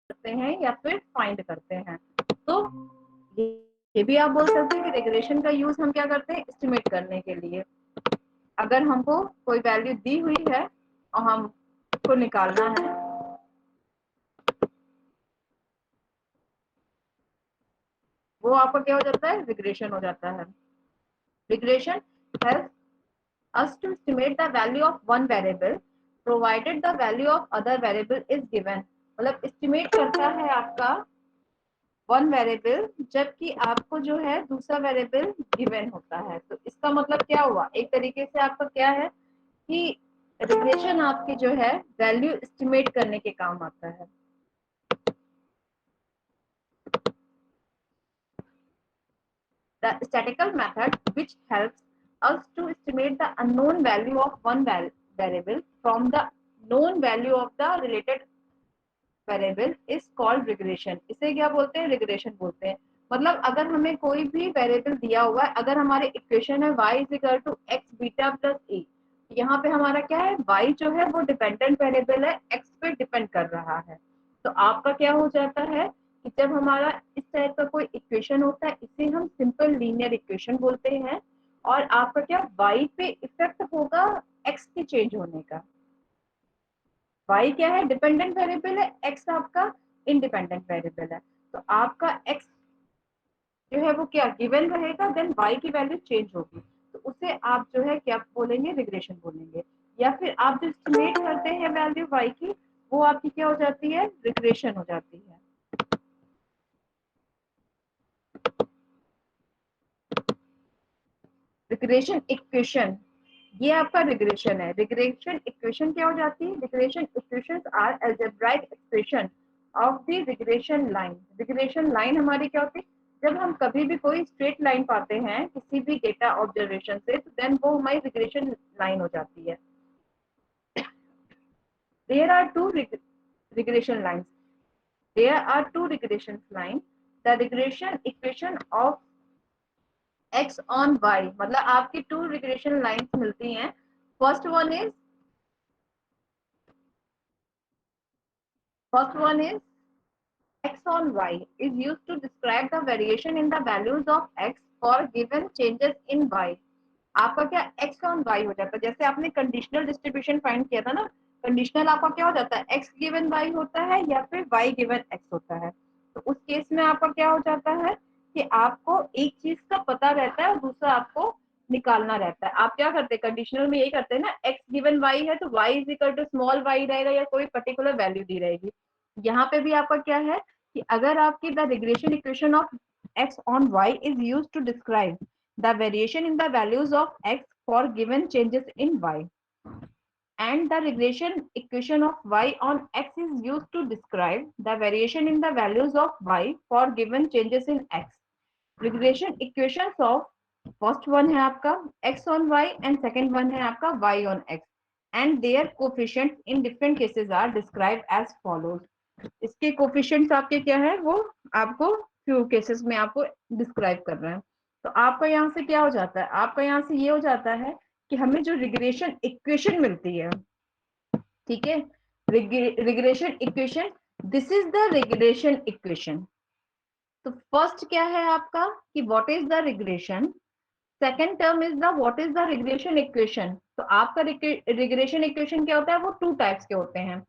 करते हैं या फिर फाइंड करते हैं। तो ये भी आप बोल सकते हैं कि रिग्रेशन का यूज हम क्या करते हैं, एस्टिमेट करने के लिए। अगर हमको कोई वैल्यू दी हुई है और हमको निकालना है, वो आपका क्या हो जाता है, रिग्रेशन हो जाता है। Regression help us to estimate the value of one variable provided the value of other variable is given। मतलब एस्टिमेट करता है आपका वन वेरिएबल जबकि आपको जो है दूसरा वेरिएबल गिवन होता है। तो इसका मतलब क्या हुआ, एक तरीके से आपका क्या है कि रिग्रेशन आपके जो है वैल्यू एस्टिमेट करने के काम आता है। The statistical method which helps us to estimate the unknown value of one variable from the known value of the related variable is called regression. इसे क्या बोलते हैं, रिग्रेशन बोलते हैं। मतलब अगर हमें कोई भी वेरिएबल दिया हुआ है, अगर हमारे इक्वेशन है y is equal to x beta plus a, यहाँ पे हमारा क्या है, y जो है वो डिपेंडेंट वेरिएबल है, x पे डिपेंड कर रहा है। तो आपका क्या हो जाता है कि जब हमारा इस टाइप का कोई इक्वेशन होता है, इसे हम सिंपल लीनियर इक्वेशन बोलते हैं। और आपका क्या y पे इफेक्ट होगा x के चेंज होने का। y क्या है, डिपेंडेंट वेरिएबल है, x आपका इंडिपेंडेंट वेरिएबल है। तो आपका x जो है वो क्या गिवन रहेगा, देन y की वैल्यू चेंज होगी। तो उसे आप जो है क्या बोलेंगे, रिग्रेशन बोलेंगे। या फिर आप जो एस्टिमेट करते हैं वैल्यू y की, वो आपकी क्या हो जाती है, रिग्रेशन हो जाती है। रिग्रेशन इक्वेशन, ये आपका रिग्रेशन है। रिग्रेशन इक्वेशन क्या हो जाती है, regression equations are algebraic expression of the regression line. Regression line हमारी क्या होती है, जब हम कभी भी कोई स्ट्रेट लाइन पाते हैं किसी भी डेटा ऑब्जर्वेशन से, तो देन वो हमारी रिग्रेशन लाइन हो जाती है। There are two regression lines, there are two regression line. The regression equation of x on Y, मतलब आपकी टू रिग्रेशन लाइन्स मिलती हैं। First one is First one is x on y is used to describe the variation in the values of x for given changes in y। आपका क्या x on y हो जाता है, जैसे आपने conditional distribution find किया था ना, कंडीशनल आपका क्या हो जाता है, x गिवन y होता है या फिर y गिवन x होता है। तो उस केस में आपका क्या हो जाता है कि आपको एक चीज का पता रहता है और दूसरा आपको निकालना रहता है। आप क्या करते हैं, कंडीशनल में यही करते हैं ना, x गिवन y है तो y is equal to small y रहेगा या कोई पर्टिकुलर वैल्यू दी रहेगी। यहाँ पे भी आपका क्या है कि अगर आपकी the regression equation of x on y is used to describe the variation in the values of x for given changes in y, and the regression equation of y on x is used to describe the variation in the values of y for given changes in x। regression equations of first one है आपका x on y and second one है आपका y on x, and their coefficients in different cases are described as follows। इसके coefficients आपके क्या है, वो आपको फ्यू केसेस में आपको डिस्क्राइब कर रहे हैं। तो आपका यहाँ से क्या हो जाता है, आपका यहाँ से ये हो जाता है कि हमें जो रिग्रेशन इक्वेशन मिलती है, ठीक है, regression equation, this is the regression equation. तो फर्स्ट क्या है आपका कि what is the regression, second term is the what is the regression equation. तो आपका रिग्रेशन इक्वेशन क्या होता है, वो टू टाइप्स के होते हैं।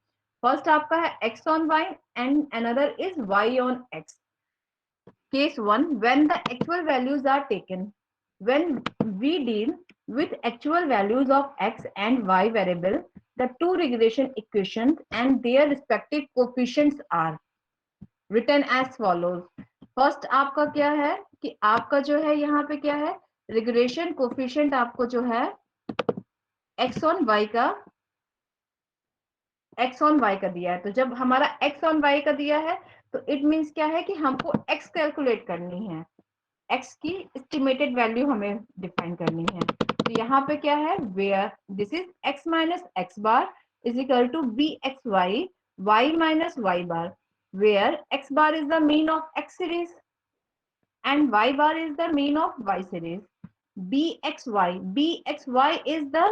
फर्स्ट आपका है x on y and another is y on x। Case 1, when the actual values are taken, when we deal with actual values of x and y variable, the two regression equations and their respective coefficients are written as follows। First आपका क्या है कि आपका जो है यहाँ पे क्या है, रिग्रेशन कोफिशिएंट आपको जो है x on y का x on y का दिया है। तो जब हमारा x on y का दिया है तो इट मीन्स क्या है कि हमको x कैलकुलेट करनी है, x की एस्टिमेटेड वैल्यू हमें डिफाइन करनी है। तो यहाँ पे क्या है, where this is x minus x bar is equal to B x Y Y minus Y bar, where x bar is the mean of x series and y bar is the mean of y series। bxy is the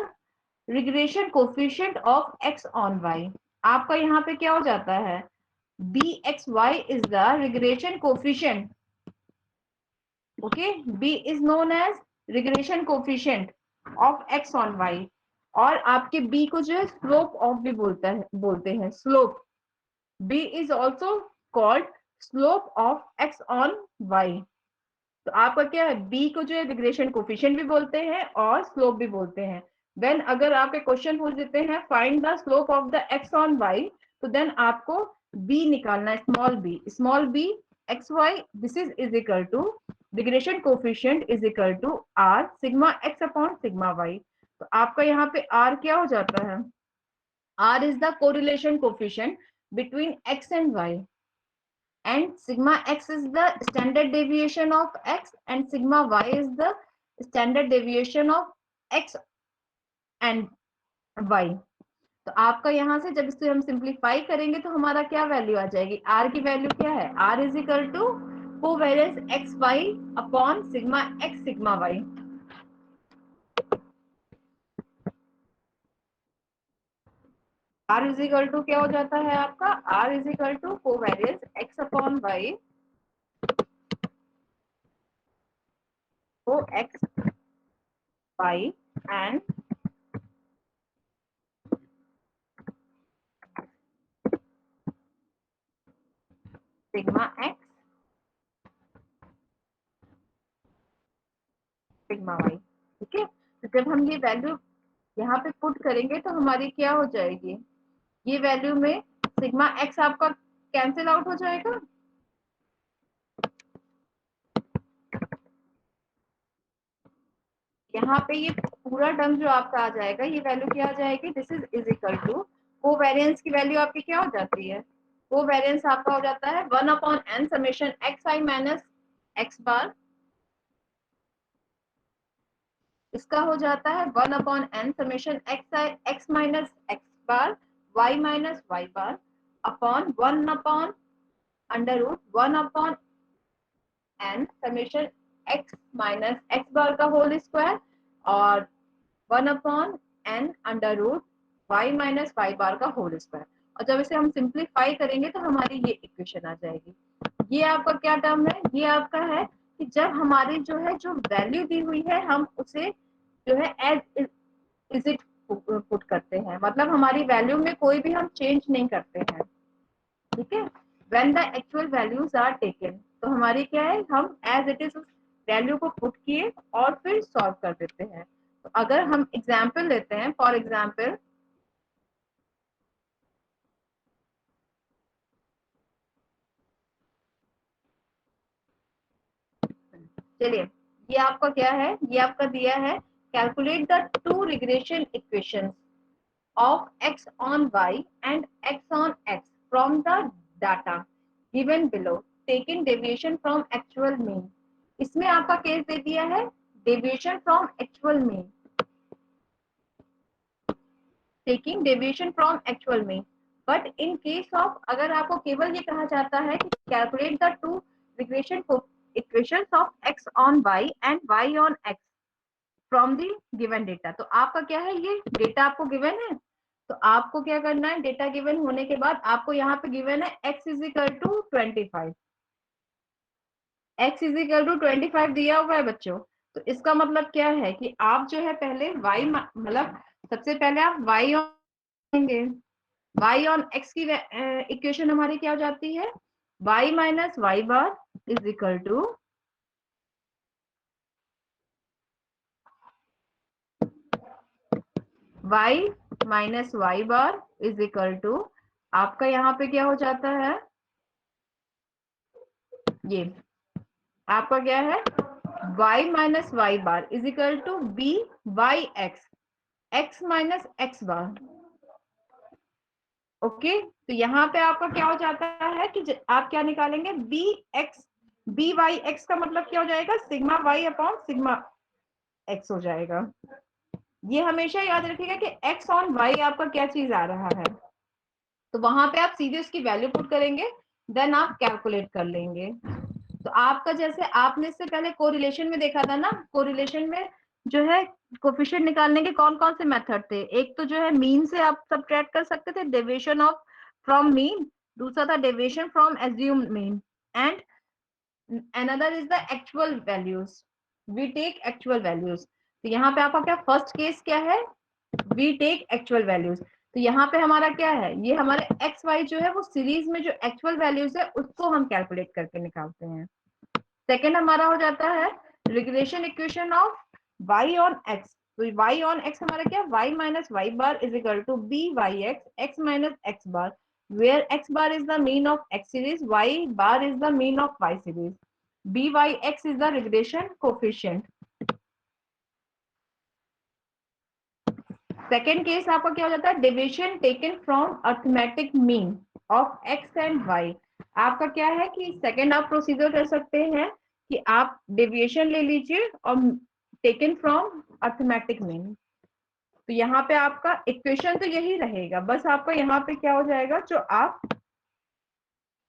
regression coefficient of x on y। आपका यहाँ पे क्या हो जाता है, bxy is the regression coefficient. Okay, b is known as regression coefficient of x on y. और आपके b को जो है स्लोप ऑफ भी बोलते हैं slope. b is also called slope of x on y. तो आपका क्या है, b को जो है रिग्रेशन कोफिशिएंट भी बोलते हैं और स्लोप भी बोलते हैं. देन अगर आपके क्वेश्चन पूछ देते हैं find the slope of the x on y, तो देन आपको b निकालना है, small b X Y. This is equal to regression coefficient is equal to r sigma x upon sigma y. तो आपका यहाँ पे r क्या हो जाता है, r is the correlation coefficient between x and y, and sigma x is the standard deviation of x and sigma y is the standard deviation of x and y. तो आपका यहां से जब इसको हम सिंप्लीफाई करेंगे तो हमारा क्या वैल्यू आ जाएगी, r की वैल्यू क्या है, r is equal to covariance X Y upon sigma X sigma Y. r is equal to क्या हो जाता है आपका, r is equal to covariance X upon Y O X Y and sigma X sigma Y. ठीक है, तो जब हम ये वैल्यू यहाँ पे पुट करेंगे तो हमारी क्या हो जाएगी, ये वैल्यू में सिग्मा एक्स आपका कैंसिल आउट हो जाएगा. यहाँ पे ये पूरा टर्म जो आपका आ जाएगा, ये वैल्यू क्या आ जाएगी, this is equal to covariance की वैल्यू आपकी क्या हो जाती है, कोवेरियंस आपका हो जाता है 1 upon n summation x i minus x bar. इसका हो जाता है 1 upon n summation x i x minus x bar y minus Y bar upon 1 upon under root 1 upon n summation x minus x bar का whole square और 1 upon n under root y minus Y bar का whole square. और जब इसे हम simplify करेंगे तो हमारी ये इक्वेशन आ जाएगी. ये आपका क्या टर्म है, ये आपका है कि जब हमारी जो है जो वैल्यू दी हुई है हम उसे जो है एज इज इट पुट करते हैं, मतलब हमारी वैल्यू में कोई भी हम चेंज नहीं करते हैं. ठीक है, when the actual values are taken, तो हमारी क्या है, हम एज इट इज उस वैल्यू को पुट किए और फिर सॉल्व कर देते हैं. तो अगर हम एग्जांपल लेते हैं, फॉर एग्जांपल चलिए, ये आपका क्या है, ये आपका दिया है calculate the two regression equations of x on y and x on x from the data given below taking deviation from actual mean. इसमें आपका केस दे दिया है deviation from actual mean, taking deviation from actual mean. but in case of अगर आपको केवल ये कहा जाता है कि calculate the two regression equations of x on y and y on x from the given data, तो आपका क्या है, ये डेटा आपको गिवन है. तो आपको क्या करना है, डेटा गिवन होने के बाद आपको यहाँ पे गिवन है x is equal to 25, x is equal to 25 दिया हुआ है बच्चों. तो इसका मतलब क्या है कि आप जो है पहले y मतलब सबसे पहले आप y होंगे, y ऑन x की इक्वेशन हमारी क्या हो जाती है, y minus Y bar is equal to y minus Y bar is equal to आपका यहाँ पे क्या हो जाता है, ये आपका क्या है y minus Y bar is equal to B Y x x minus x bar. Okay, तो यहाँ पे आपका क्या हो जाता है कि आप क्या निकालेंगे, बी वाई एक्स का मतलब क्या हो जाएगा, sigma Y upon sigma X हो जाएगा. ये हमेशा याद रखिएगा कि एक्स ऑन वाई आपका क्या चीज आ रहा है, तो वहां पे आप सीधे उसकी वैल्यू पुट करेंगे, देन आप कैलकुलेट कर लेंगे. तो आपका जैसे आपने इससे पहले कोरिलेशन में देखा था ना, कोरिलेशन में जो है कोफिशिएंट निकालने के कौन कौन से मेथड थे, एक तो जो है मीन से आप सब्ट्रैक्ट कर सकते थे, डेविएशन ऑफ फ्रॉम मीन, दूसरा था deviation from assumed mean, and another is the actual values, we take actual values। तो यहाँ पे आपका क्या फर्स्ट केस क्या है, we take actual values। तो यहाँ पे हमारा क्या है, ये हमारे एक्स वाई जो है वो सीरीज में जो एक्चुअल वैल्यूज है उसको हम कैलकुलेट करके निकालते हैं। सेकेंड हमारा हो जाता है regression equation of y on x। तो y ऑन x हमारा क्या, y minus Y bar is equal to B Y x x minus x bar, where x bar is the mean of x series, y bar is the mean of y series, B Y x is the regression coefficient. Second case आपका क्या हो जाता है, deviation taken from arithmetic mean of x and y। आपका क्या है कि second आप प्रोसीजर कर सकते हैं कि आप डेविएशन ले लीजिए और टेकन फ्रॉम अर्थमेटिक मीन। तो यहाँ पे आपका इक्वेशन तो यही रहेगा, बस आपका यहाँ पे क्या हो जाएगा, जो आप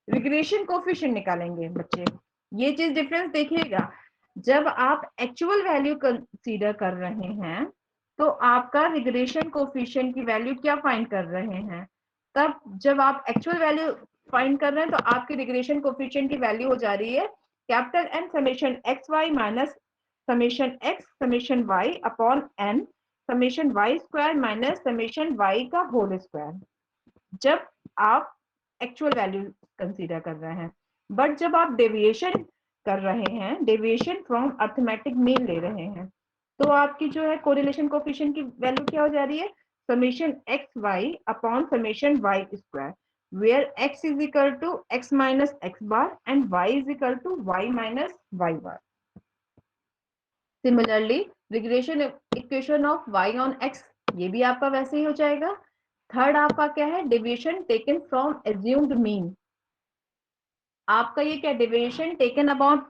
रिग्रेशन कोफिशिएंट निकालेंगे बच्चे। ये चीज डिफरेंस देखिएगा, जब आप एक्चुअल वैल्यू कंसीडर कर रहे हैं तो आपका रिग्रेशन कोफिशिएंट की वैल्यू क्या फाइंड कर रहे हैं, तब जब आप एक्चुअल वैल्यू फाइंड कर रहे हैं तो आपकी रिग्रेशन कोफिशिएंट की वैल्यू हो जा रही है capital N summation x Y minus summation x summation Y upon N summation Y square minus summation Y का होल स्क्वायर, जब आप एक्चुअल वैल्यू कंसीडर कर रहे हैं। बट जब आप डेविएशन कर रहे हैं, डेविएशन फ्रॉम अर्थमेटिक मीन ले रहे हैं, तो आपकी जो है कोरिलेशन कोफिशिएंट की वैल्यू क्या हो जा रही है, summation x Y upon summation Y square, where x is equal to x minus x bar and y is equal to y minus Y bar. Similarly regression equation of y on x, ये भी आपका वैसे ही हो जाएगा। Third आपका क्या है, deviation taken from assumed mean. आपका ये क्या, deviation taken about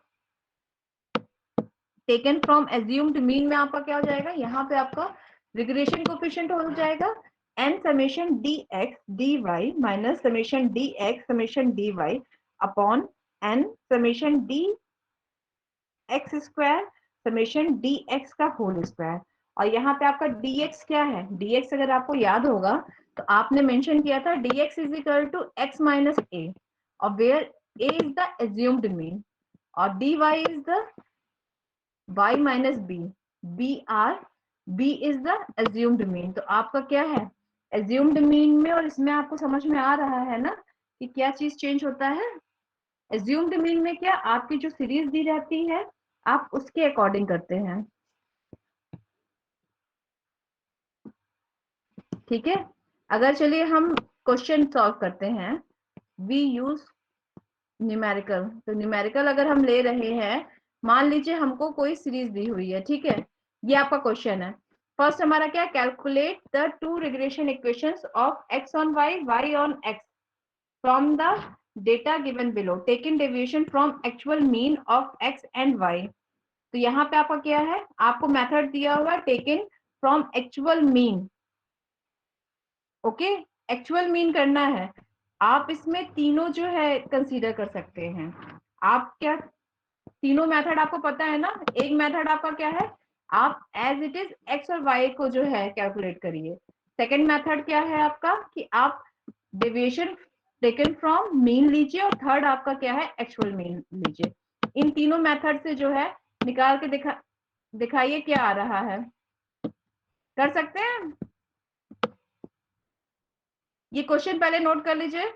taken from assumed mean में आपका क्या हो जाएगा, यहाँ पे आपका रिग्रेशन कोफिशिएंट हो जाएगा n summation d x d y minus summation d x summation d y upon N summation d x square summation d x का होल स्क्वायर। और यहाँ पे आपका dx क्या है, dx अगर आपको याद होगा तो आपने मेंशन किया था dx is equal to x minus a, और where a is the assumed mean और dy is the y minus b, b is the assumed mean. तो आपका क्या है, एज्यूम्ड मीन में और इसमें आपको समझ में आ रहा है ना कि क्या चीज चेंज होता है। एज्यूम्ड मीन में क्या, आपकी जो सीरीज दी जाती है आप उसके अकॉर्डिंग करते हैं, ठीक है। अगर चलिए हम क्वेश्चन सॉल्व करते हैं, वी यूज न्यूमेरिकल। तो न्यूमेरिकल अगर हम ले रहे हैं, मान लीजिए हमको कोई सीरीज दी हुई है, ठीक है, ये आपका क्वेश्चन है। फर्स्ट हमारा क्या, calculate the two regression equations of x on y y on x from the data given below taken deviation from actual mean of x and y. तो यहाँ पे आपका क्या है, आपको मेथड दिया हुआ taken from actual mean, okay, actual mean करना है। आप इसमें तीनों जो है कंसीडर कर सकते हैं। आप क्या, तीनों मेथड आपको पता है ना। एक मेथड आपका क्या है, आप एज इट इज एक्स और वाई को जो है कैलकुलेट करिए। सेकंड मेथड क्या है आपका कि आप डेविएशन टेकन फ्रॉम मीन लीजिए, और थर्ड आपका क्या है, एक्चुअल मीन लीजिए। इन तीनों मेथड से जो है निकाल के दिखाइए क्या आ रहा है, कर सकते हैं। ये क्वेश्चन पहले नोट कर लीजिए।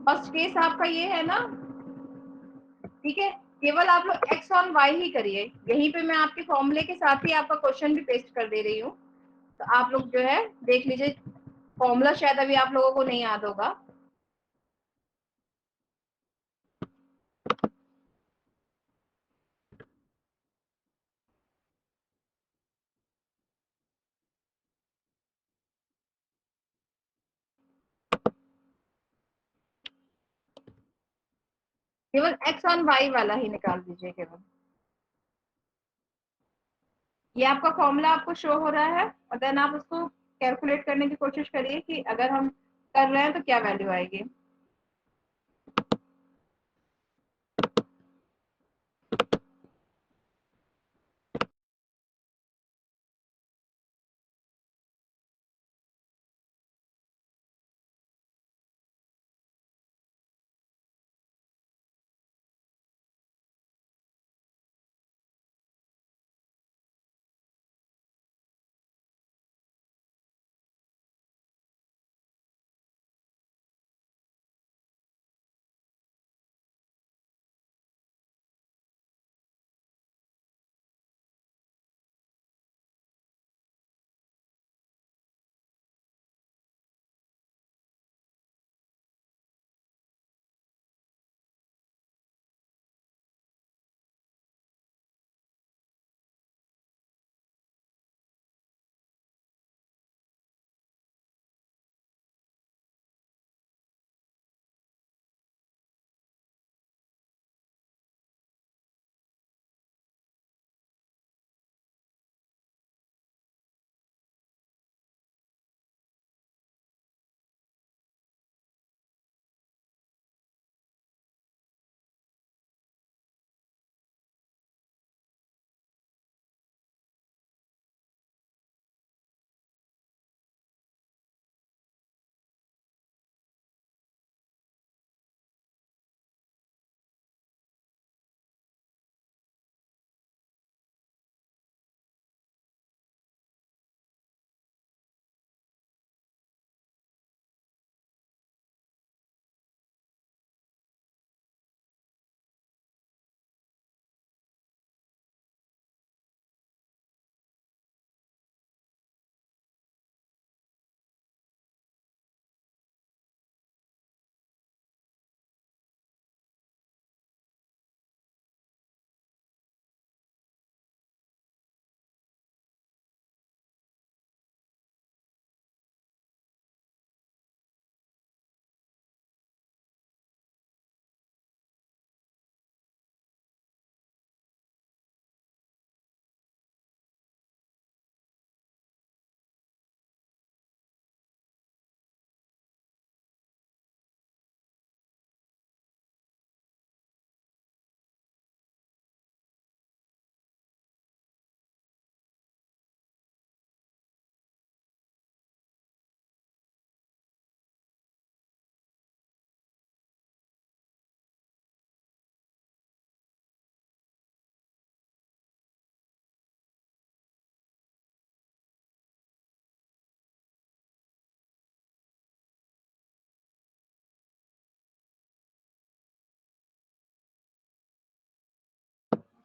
फर्स्ट केस आपका ये है ना, ठीक है। केवल आप लोग एक्स ऑन वाई ही करिए, यहीं पे मैं आपके फॉर्मूले के साथ ही आपका क्वेश्चन भी पेस्ट कर दे रही हूँ। तो आप लोग जो है देख लीजिए, फॉर्मूला शायद अभी आप लोगों को नहीं याद होगा। केवल एक्स ऑन वाई वाला ही निकाल दीजिए केवल। ये आपका फॉर्मूला आपको शो हो रहा है, और देन आप उसको कैलकुलेट करने की कोशिश करिए कि अगर हम कर रहे हैं तो क्या वैल्यू आएगी।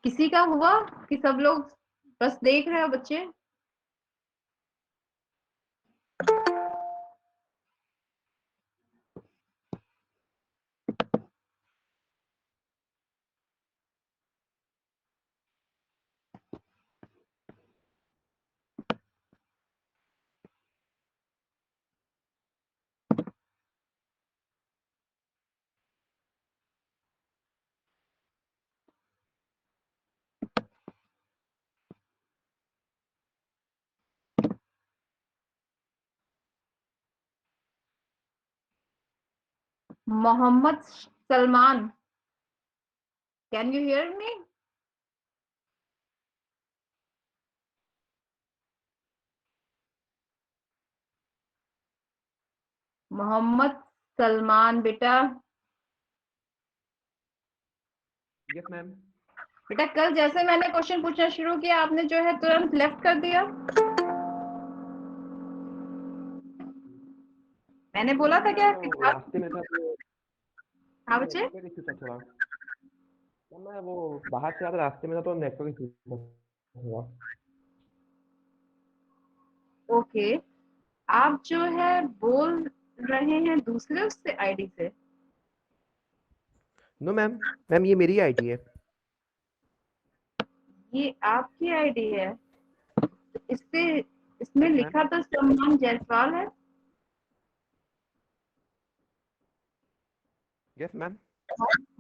किसी का हुआ कि सब लोग बस देख रहे हो बच्चे? Mohammad Salman, can you hear me? Mohammad Salman बेटा। Yes ma'am. बेटा कल जैसे मैंने क्वेश्चन पूछना शुरू किया आपने जो है तुरंत लेफ्ट कर दिया। मैंने बोला था क्या कि रास्ते में था तो हाँ बच्चे। नेटवर्क इशू था थोड़ा। मैम मैं वो बाहर से आ रहा रास्ते में था तो नेटवर्क इशू था थोड़ा। ओके, आप जो है बोल रहे हैं दूसरे उससे आईडी से? नो मैम, मैम ये मेरी आईडी है। ये आपकी आईडी है? इससे इसमें यस मैम। लिखा तो सलमान जायसवाल है। Yes ma'am.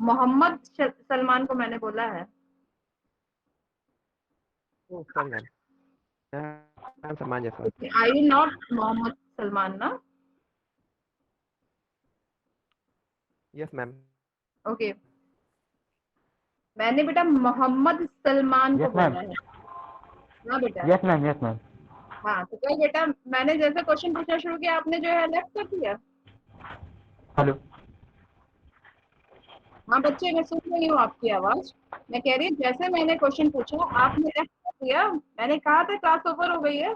मोहम्मद सलमान को मैंने बोला है। Oh sorry ma'am. Salman Jaiswal. I am not Mohammad Salman ना? Yes ma'am. ओके, मैंने बेटा मोहम्मद सलमान को यस मैम। बोला है। हाँ बेटा। Yes ma'am. Yes ma'am. हाँ तो क्या बेटा, मैंने जैसे क्वेश्चन पूछना शुरू किया आपने जो है लेफ्ट कर दिया। हेलो। हाँ बच्चे, मैं सुन रही हूँ आपकी आवाज। मैं कह रही हूँ जैसे मैंने क्वेश्चन पूछा आपने लेफ्ट कर दिया। मैंने कहा था क्लास ओवर हो गई है।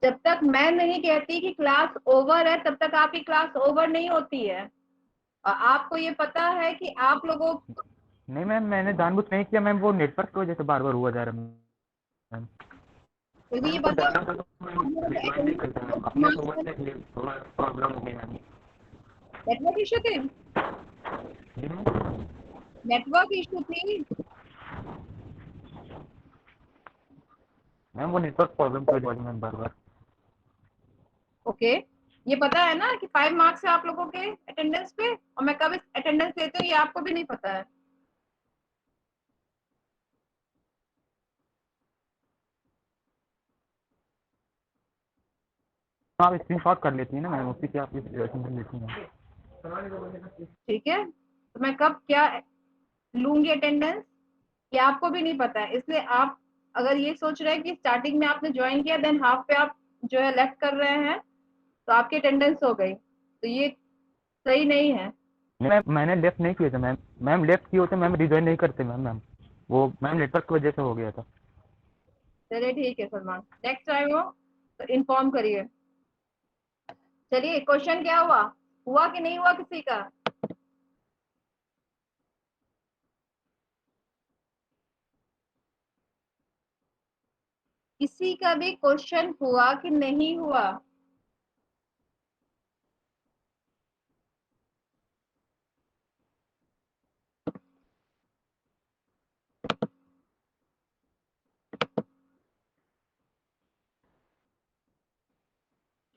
जब तक मैं नहीं कहती कि क्लास ओवर है तब तक आपकी क्लास ओवर नहीं होती है। और आपको ये पता है कि आप लोगों नहीं मैम, मैंने जानबूझ नहीं किया मैम, वो नेटवर्क की वजह से बार बार हुआ जा रहा है मैम। को ये मैम को बताओ डाटा था तो मैम रिजॉइन नहीं करते मैम, अपने समझ से थोड़ा प्रॉब्लम हो गई मैम। नेटवर्क इशू थी। जी मैम। नेटवर्क इशू थी। मैम वो नेटवर्क प्रॉब्लम की वजह से मैम बार बार। ओके, ये पता है ना कि 5 मार्क्स है आप लोगों के अटेंडेंस पे, और मैं कब अटेंडेंस लेती हूँ ये आपको भी नहीं पता है। आप स्क्रीनशॉट कर लेती हैं ना मैम, उसी की आप अटेंडेंस लेती हैं। ठीक है, तो मैं कब क्या लूंगी अटेंडेंस ये आपको भी नहीं पता है। इसलिए आप अगर ये सोच रहे हैं कि स्टार्टिंग में आपने ज्वाइन किया देन हाफ पे आप जो है लेफ्ट कर रहे हैं तो आपकी अटेंडेंस हो गई, तो ये सही नहीं है। नहीं मैम, मैंने लेफ्ट नहीं किया था मैम। मैम लेफ्ट किए होते मैम रिजॉइन नहीं करते मैम। मैम वो मैम नेटवर्क की वजह से हो गया था। चलिए ठीक है सलमान, नेक्स्ट टाइम हो तो इन्फॉर्म करिए। चलिए क्वेश्चन क्या हुआ, हुआ कि नहीं हुआ किसी का? किसी का भी क्वेश्चन हुआ कि नहीं हुआ?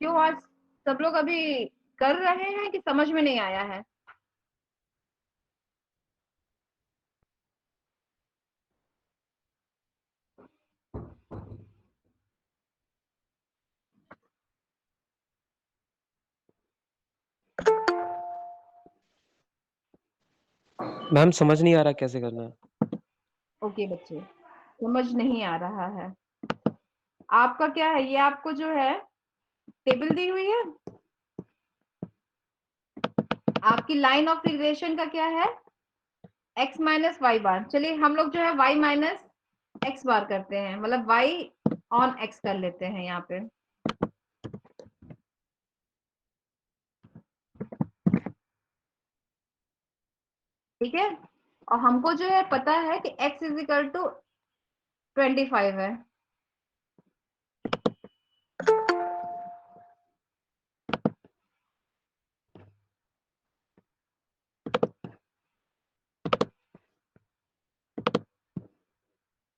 क्यों आज सब लोग अभी कर रहे हैं कि समझ में नहीं आया है? मैम समझ नहीं आ रहा कैसे करना है। ओके बच्चे, समझ नहीं आ रहा है। आपका क्या है, ये आपको जो है टेबल दी हुई है, आपकी लाइन ऑफ रिग्रेशन का क्या है, x माइनस वाई बार। चलिए हम लोग जो है y माइनस एक्स बार करते हैं, मतलब y ऑन x कर लेते हैं यहाँ पे। ठीक है, और हमको जो है पता है कि x इज इक्वल टू 25 है।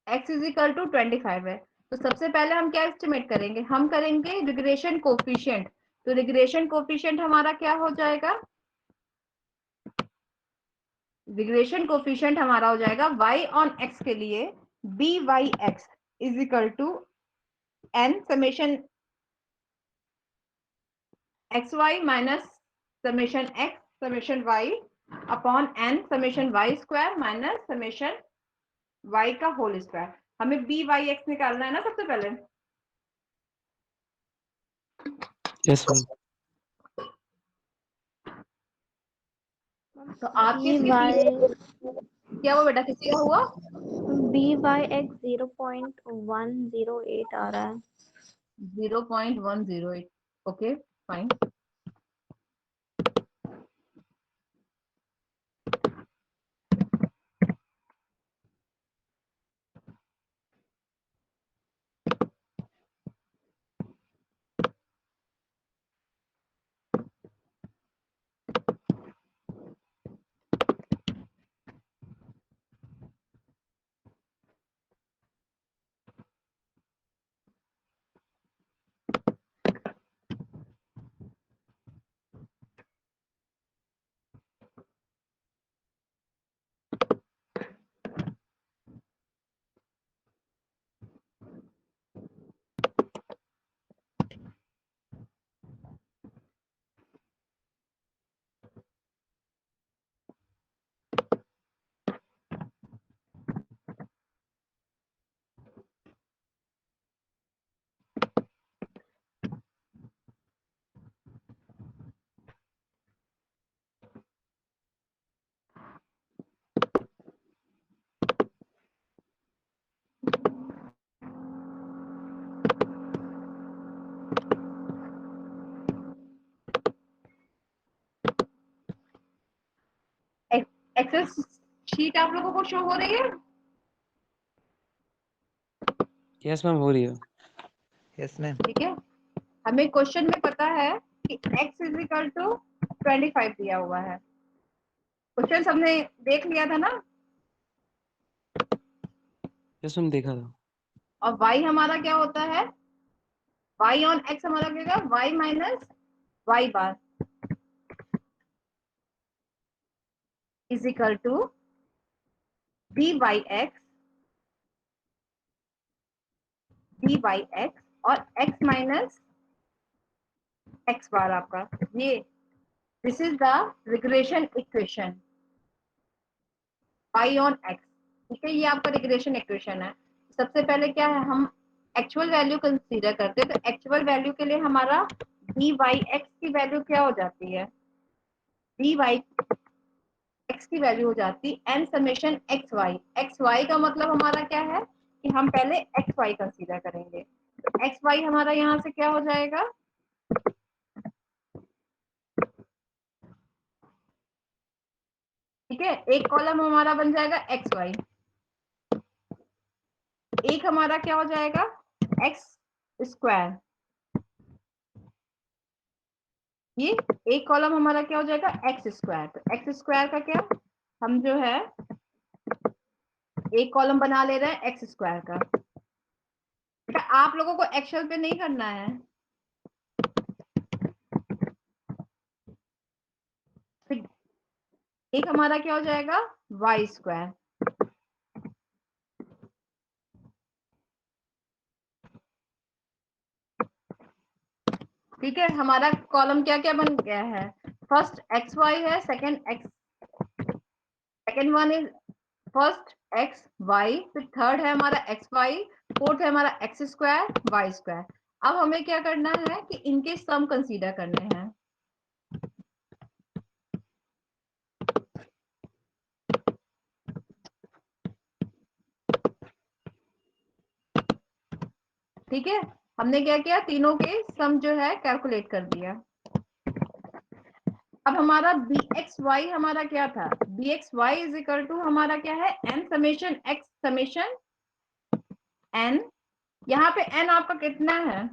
x इज इक्वल टू 25 है, तो सबसे पहले हम क्या एस्टिमेट करेंगे, हम करेंगे रिग्रेशन कोफिशिएंट। तो रिग्रेशन कोफिशिएंट हमारा क्या हो जाएगा, रिग्रेशन कोफिशिएंट हमारा हो जाएगा y ऑन x के लिए b Y x is equal to n summation x Y minus summation x summation Y upon n summation Y square minus summation Y का होल स्क्वायर। हमें बी वाई एक्स निकालना है ना सबसे पहले। Yes ma'am. तो आपके बी इसके वाई क्या हुआ बेटा, किसी का हुआ? एक्स 0.108 आ रहा है। 0.108। Okay fine. एक्सेल शीट आप लोगों को शो हो रही है? यस मैम, हो रही है। Yes ma'am. ठीक है, हमें क्वेश्चन में पता है कि x इज इक्वल टू 25 दिया हुआ है। क्वेश्चन हमने देख लिया था ना, यस मैम, देखा था। और y हमारा क्या होता है, y ऑन x हमारा क्या होगा, y minus y bar is equal to dy x और x माइनस x बार आपका, ये this is the regression equation y on x। ठीक है, ये आपका रिग्रेशन इक्वेशन है। सबसे पहले क्या है, हम एक्चुअल वैल्यू कंसीडर करते हैं, तो एक्चुअल वैल्यू के लिए हमारा dy x की वैल्यू क्या हो जाती है, dy x की वैल्यू हो जाती है n समेशन एक्स वाई का मतलब हमारा क्या है कि हम पहले एक्स वाई कंसीडर करेंगे। तो एक्स वाई हमारा यहाँ से क्या हो जाएगा, ठीक है, एक कॉलम हमारा बन जाएगा एक्स वाई, एक हमारा क्या हो जाएगा एक्स स्क्वायर, ये एक कॉलम हमारा क्या हो जाएगा एक्स स्क्वायर। तो एक्स स्क्वायर का क्या, हम जो है एक कॉलम बना ले रहे हैं एक्स स्क्वायर का। बेटा आप लोगों को एक्सेल पे नहीं करना है, फिर एक हमारा क्या हो जाएगा वाई स्क्वायर। ठीक है, हमारा कॉलम क्या क्या बन गया है, फर्स्ट एक्स वाई है, second one is first x y, फिर थर्ड है हमारा एक्स वाई, फोर्थ है हमारा एक्स स्क्वायर वाई स्क्वायर। अब हमें क्या करना है कि इनके सम कंसीडर करने हैं। ठीक है, हमने क्या किया, तीनों के सम जो है कैलकुलेट कर दिया। अब हमारा बी एक्स वाई हमारा क्या था, b x y is equal to हमारा क्या है n summation x summation n. यहाँ पे एन आपका कितना है,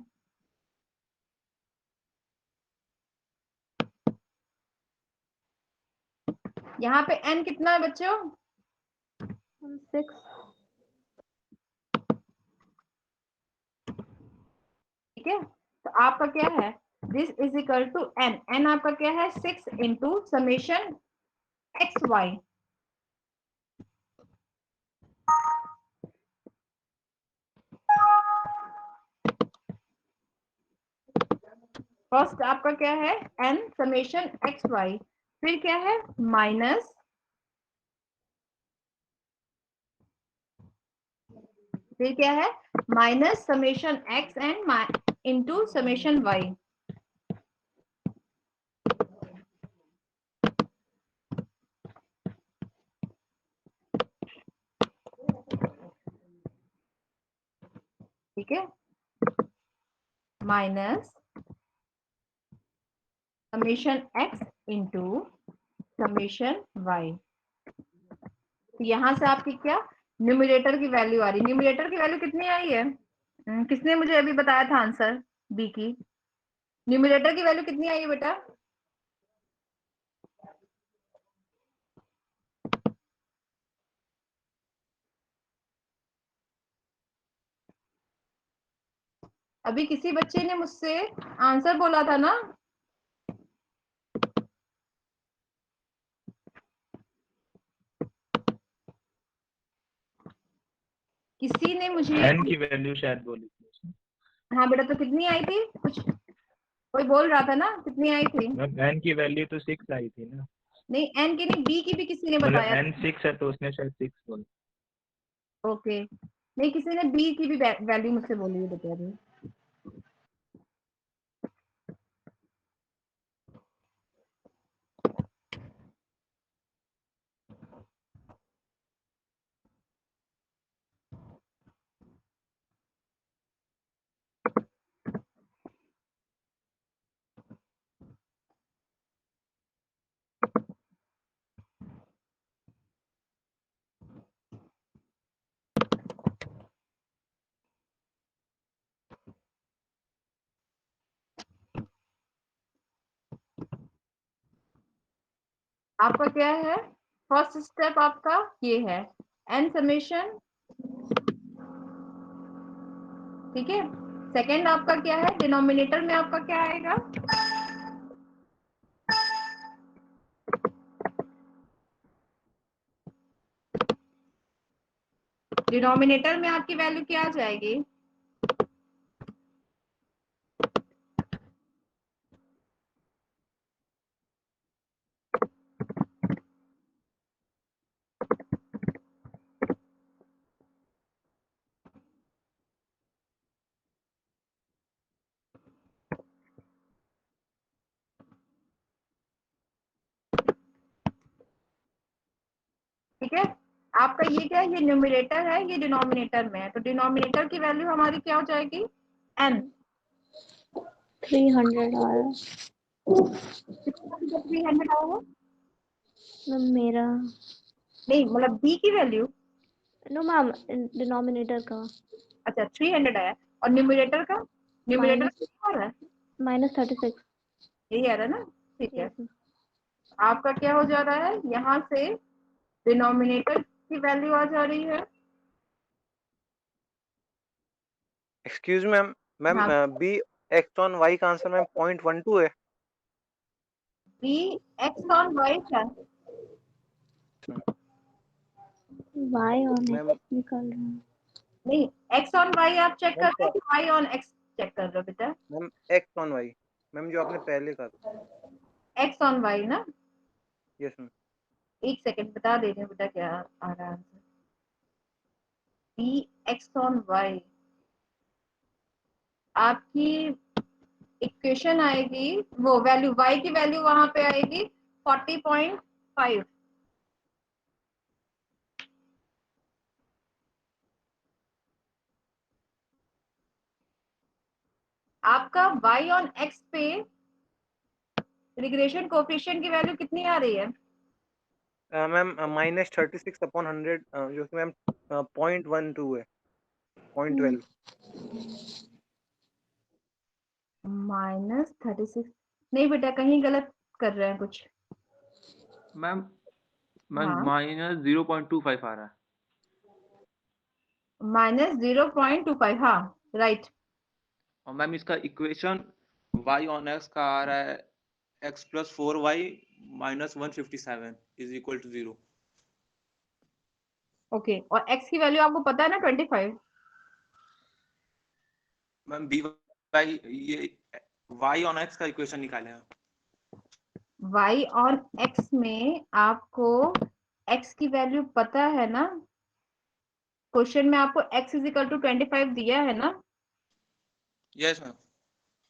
यहाँ पे एन कितना है बच्चों, 6. ठीक है, तो आपका क्या है this is equal to n, n आपका क्या है 6 into summation x y. First आपका क्या है एन समेशन एक्स वाई, फिर क्या है माइनस, फिर क्या है minus summation x and into summation y. ठीक है, minus summation x into summation y. तो यहां से आपकी क्या न्यूमरेटर की वैल्यू आ रही, न्यूमरेटर की वैल्यू कितनी आई है, किसने मुझे अभी बताया था आंसर बी की, न्यूमरेटर की वैल्यू कितनी आई है बेटा, अभी किसी बच्चे ने मुझसे आंसर बोला था ना, किसी ने मुझे एन की वैल्यू शायद बोली थी उसने। हाँ बेटा, तो कितनी आई थी, कुछ कोई बोल रहा था ना कितनी आई थी, मैम एन की वैल्यू तो 6 आई थी ना, नहीं एन की नहीं बी की भी किसी ने मतलब बताया एन 6 है तो उसने शायद 6 बोला। था। ओके, नहीं किसी ने बी की भी वैल्यू मुझसे बोली है बेटा अभी। आपका क्या है, फर्स्ट स्टेप आपका ये है एन समेशन, ठीक है। सेकेंड आपका क्या है, डिनोमिनेटर में आपका क्या आएगा, डिनोमिनेटर में आपकी वैल्यू क्या आ जाएगी, ठीक है। आपका ये क्या है, ये न्यूमरेटर है, ये डिनोमिनेटर में है, तो डिनोमिनेटर की वैल्यू हमारी क्या हो जाएगी, एन। 300 आ रहा 300 आएगा, मैम मेरा। नहीं मतलब बी की वैल्यू, नो मैम, डिनोमिनेटर का अच्छा 300 आया, और न्यूमरेटर का, न्यूमरेटर माइनस क्या आ रहा है, -36। यही आ रहा है ना, ठीक है। यस। आपका क्या हो जा रहा है, यहाँ से डिनोमिनेटर की वैल्यू आ जा रही है, एक्सक्यूज मैम, मैम हाँ बी एक्स ऑन वाई का आंसर मैम 0.12 है। बी एक्स ऑन वाई क्या, वाई और मैम नेक्स्ट निकल रहा है। नहीं एक्स ऑन वाई आप चेक कर मैम रहे हो कि वाई ऑन एक्स चेक कर रहे हो बेटा, ma'am x on y, ma'am जो आपने पहले कहा था। एक्स ऑन वाई ना, यस मैम। एक सेकंड बता दे रही हूँ बेटा क्या आ रहा है answer, b x on y आपकी इक्वेशन आएगी, वो वैल्यू y की वैल्यू वहां पे आएगी 40.5, आपका y ऑन x पे रिग्रेशन कोफिशिएंट की वैल्यू कितनी आ रही है, मैम -36/100 जो कि मैम 0.12 है, 0.12। -36, नहीं बेटा कहीं गलत कर रहे हैं कुछ, मैम मैम हाँ -0.25 आ रहा है। -0.25, हाँ राइट, और मैम इसका इक्वेशन y ऑन x का आ रहा है x + 4y - 157 = 0। ओके। और x की वैल्यू आपको पता है ना 25, मैम बी वाई ये y ऑन x का इक्वेशन निकाले हैं। y ऑन x में आपको x की वैल्यू पता है ना, क्वेश्चन में आपको x = 25 दिया है ना, यस मैम।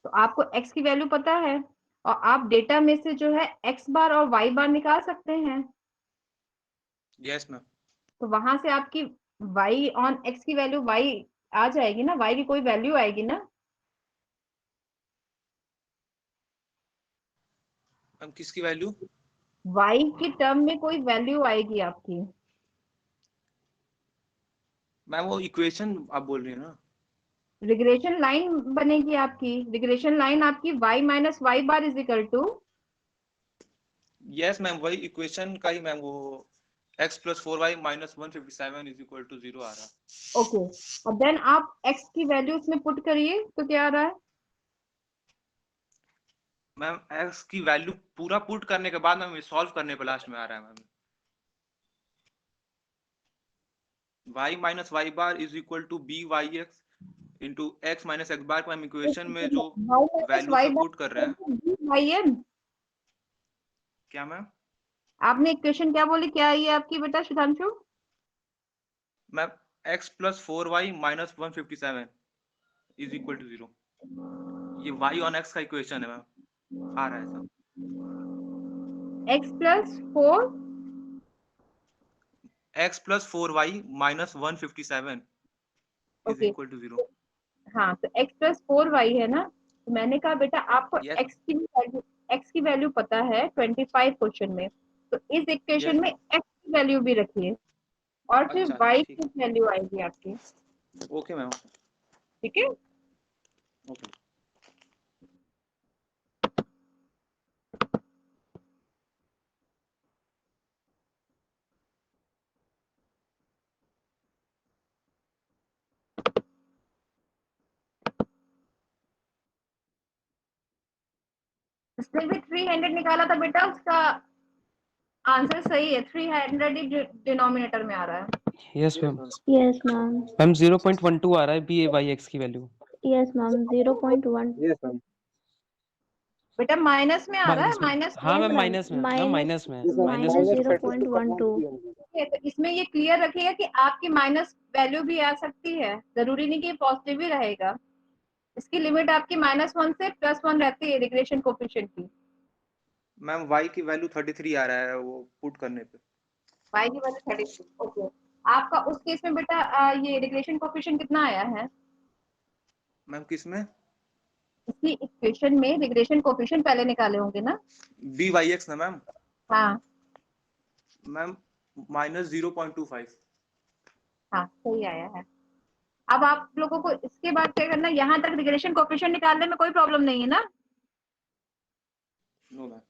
तो आपको x की वैल्यू पता है, और आप डेटा में से जो है x बार और y बार निकाल सकते हैं, यस मैम। तो वहां से आपकी y ऑन x की वैल्यू y आ जाएगी ना, y की कोई वैल्यू आएगी ना, मैम किसकी वैल्यू? y की टर्म में कोई वैल्यू आएगी आपकी, मैम वो इक्वेशन आप बोल रही हैं ना? रिग्रेशन लाइन बनेगी आपकी, रिग्रेशन लाइन आपकी y - y बार = यस मैम वही इक्वेशन का ही मैम, वो x + 4y - 157 = 0 आ रहा है। ओके। और देन आप x की वैल्यू उसमें पुट करिए तो क्या आ रहा है, मैम x की वैल्यू पूरा पुट करने के बाद मैम ये सॉल्व करने पे लास्ट में आ रहा है मैम y - y बार = byx into x - x बार मैम इक्वेशन में जो y - वैल्यू y सब पुट कर रहे हैं। बार क्या मैम? आपने इक्वेशन क्या बोली, क्या आई है आपकी बेटा सुधांशु, मैम x + 4y - 157 = 0। ये y ऑन x का इक्वेशन है मैम, आ रहा है सब। x + 4 x + 4y - 157 okay, = 0। हाँ तो x + 4y है ना, तो मैंने कहा बेटा आपको यस x की वैल्यू पता है 25 क्वेश्चन में, तो इस यस इक्वेशन में मैम। x की वैल्यू भी रखिए, और फिर अच्छा y ठीक की वैल्यू आएगी आपकी, है। Okay ma'am. ठीक है। ओके। इसने भी 300 निकाला था बेटा, उसका आंसर सही है, 300 ही डिनोमिनेटर में आ रहा है। Yes ma'am. Yes, ma'am. Ma'am 0.12 आ रहा है बी ए वाई एक्स की value. Yes, ma'am. 0.1. Yes ma'am. बेटा माइनस में आ रहा है, माइनस में। माइनस हाँ मैम Yes, ma'am. माइनस में, मैम Minus माइनस में, यस मैम, माइनस minus में। 0.12. है, तो इसमें ये क्लियर रखिएगा कि आपकी माइनस वैल्यू भी आ सकती है, जरूरी नहीं कि पॉजिटिव ही रहेगा। इसकी लिमिट आपकी -1 से +1 रहती है रिग्रेशन कोफिशिएंट की। मैम y की वैल्यू 33 आ रहा है वो पुट करने पे। y की वैल्यू 33। ओके, आपका उस केस में बेटा ये रिग्रेशन कोफिशिएंट कितना आया है? मैम किस में? इसी इक्वेशन में रिग्रेशन कोफिशिएंट पहले निकाले होंगे ना? बी वाई एक्स ना मैम? हाँ मैम -0.25। हाँ सही आया है। अब आप लोगों को इसके बाद क्या करना है, यहाँ तक रिग्रेशन कोफिशिएंट निकालने में कोई प्रॉब्लम नहीं है ना? No ma'am.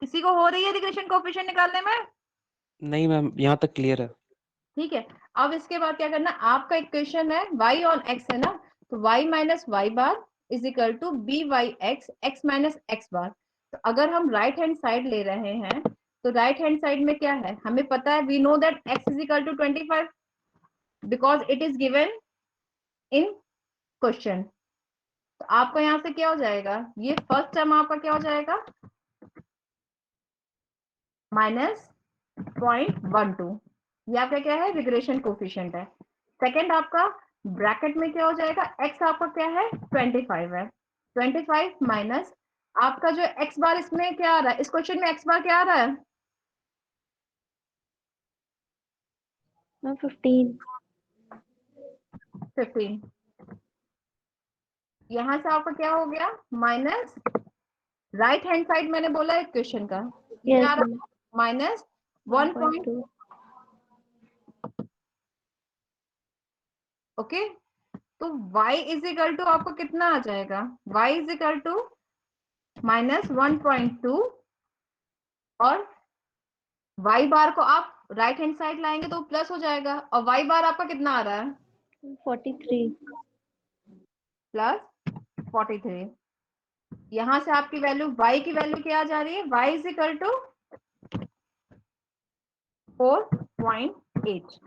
किसी को हो रही है रिग्रेशन कोफिशिएंट निकालने में? नहीं मैम यहाँ तक क्लियर है। ठीक है, अब इसके बाद क्या करना, आपका इक्वेशन है y ऑन x है ना, तो y minus Y bar is equal to B Y x x minus x bar. तो अगर हम राइट हैंड साइड ले रहे हैं तो राइट हैंड साइड में क्या है, हमें पता है, we know that x is equal to 25 because it is given in question. तो आपका यहाँ से क्या हो जाएगा, ये फर्स्ट टर्म आपका क्या हो जाएगा, -0.12, ये आपका क्या है, रिग्रेशन कोफिशिएंट है। सेकंड आपका ब्रैकेट में क्या हो जाएगा, x आपका क्या है 25 है, 25 माइनस आपका जो x बार, इसमें क्या आ रहा है, इस क्वेश्चन में x बार क्या आ रहा है, Ma'am, 15. 15। यहां से आपका क्या हो गया, माइनस राइट हैंड साइड मैंने बोला इक्वेशन का क्या Yes, आ रहा ma'am. है, -1. 1.2. ओके, तो y इज इक्वल टू आपको कितना आ जाएगा, y इज इक्वल टू -1.2 और y बार को आप राइट हैंड साइड लाएंगे तो प्लस हो जाएगा, और y बार आपका कितना आ रहा है, 43. +43। यहां से आपकी वैल्यू y की वैल्यू क्या आ जा रही है, y is equal to 4.8।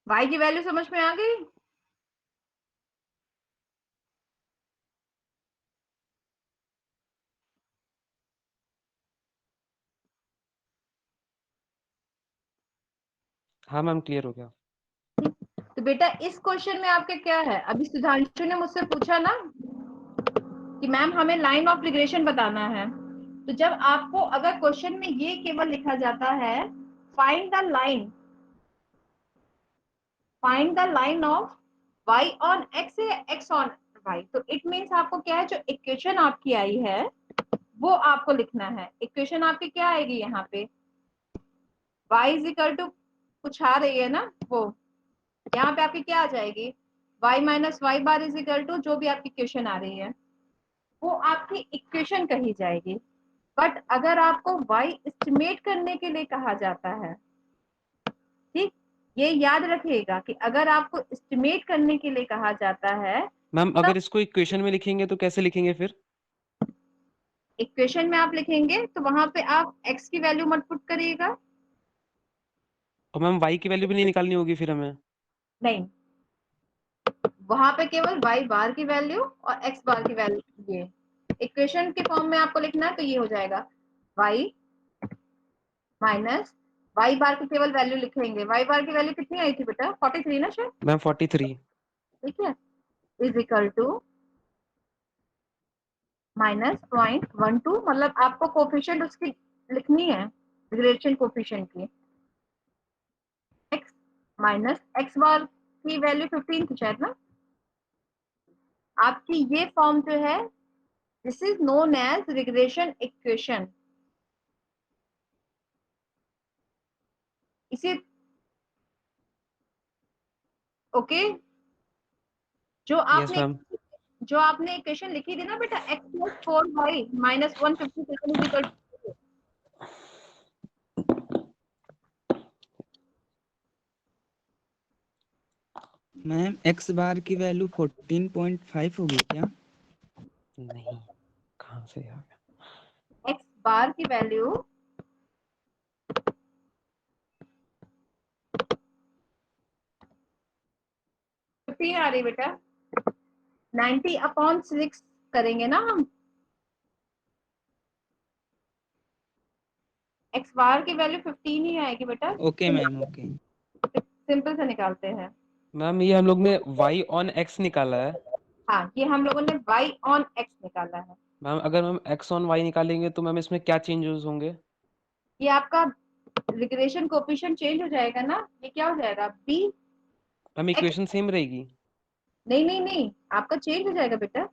y की वैल्यू समझ में आ गई? हाँ मैम क्लियर हो गया। तो बेटा इस क्वेश्चन में आपके क्या है, अभी सुधांशु ने मुझसे पूछा ना कि मैम हमें लाइन ऑफ रिग्रेशन बताना है। तो जब आपको अगर क्वेश्चन में ये केवल लिखा जाता है, find the line of y on x या x ऑन y, तो इट मीन्स आपको क्या है, जो इक्वेशन आपकी आई है वो आपको लिखना है। इक्वेशन आपकी क्या आएगी यहाँ पे, y इज इक्वल टू कुछ आ रही है ना, वो यहाँ पे आपकी क्या आ जाएगी, y minus Y bar is equal to जो भी आपकी इक्वेशन आ रही है वो आपकी इक्वेशन कही जाएगी। बट अगर आपको y एस्टिमेट करने के लिए कहा जाता है, ठीक, ये याद रखिएगा कि अगर आपको एस्टिमेट करने के लिए कहा जाता है, मैम अगर इसको इक्वेशन में लिखेंगे तो कैसे लिखेंगे फिर? इक्वेशन में आप लिखेंगे तो वहां पे आप x की वैल्यू मत पुट करिएगा, और मैम वाई की वैल्यू भी नहीं निकालनी होगी फिर हमें? नहीं, वहां पे केवल y बार की वैल्यू और x बार की वैल्यू, ये इक्वेशन के फॉर्म में आपको लिखना है तो ये हो जाएगा y माइनस वाई बार की केवल वैल्यू लिखेंगे। वाई बार की वैल्यू कितनी आई थी बेटा, 43 ना शायद, मैम 43। ठीक है, इज इक्वल टू -0.12, मतलब आपको कोफिशिएंट उसकी लिखनी है, रिग्रेशन कोफिशिएंट की, x माइनस x बार की वैल्यू 15 थी शायद ना। आपकी ये फॉर्म जो है, this is known as regression equation. इसी ओके, जो यस आपने मैम। जो आपने इक्वेशन लिखी थी ना बेटा, x + 4y - 157 = मैम एक्स बार की वैल्यू 14.5 होगी क्या? नहीं, कहाँ से आ गया? एक्स बार की वैल्यू आ रही बेटा, 90/6 करेंगे ना हम। एक्स बार की वैल्यू 15 ही आएगी बेटा। Okay ma'am, okay. सिंपल से निकालते हैं। मैम ये हम लोग ने y on x निकाला है। हाँ, ये हम लोगों ने y on x निकाला है। मैम अगर हम x on y निकालेंगे तो मैम इसमें क्या चेंजेस होंगे? ये आपका रिग्रेशन कोएफिशिएंट चेंज हो जाएगा ना, ये क्या हो जाएगा b। मैम इक्वेशन सेम रहेगी? नहीं नहीं नहीं, आपका चेंज हो जाएगा बेटा।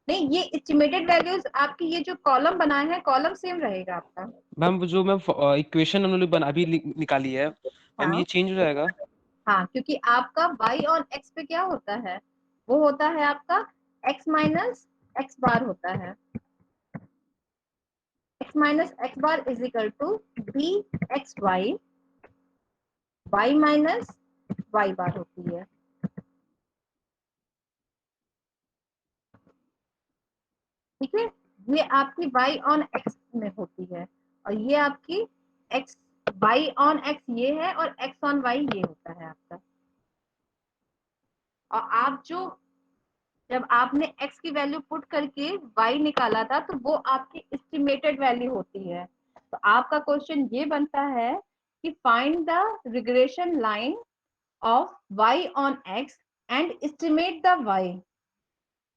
नहीं, ये एस्टिमेटेड वैल्यूज आपकी, ये जो कॉलम बनाए हैं कॉलम सेम रहेगा आपका। मैम वो जो मैम इक्वेशन हम लोग बना अभी निकाली है मैम, हाँ ये चेंज हो जाएगा? हाँ, क्योंकि आपका y on x पे क्या होता है, वो होता है आपका x माइनस एक्स बार होता है। x minus x bar is equal to B x y, y minus y bar होती है। ठीक है, ये आपकी y on x में होती है, और ये आपकी x y on x ये है, और x on y ये होता है आपका। और आप जो जब आपने x की वैल्यू पुट करके y निकाला था, तो वो आपकी एस्टिमेटेड वैल्यू होती है। तो आपका क्वेश्चन ये बनता है कि find the regression line of y on x and estimate the y,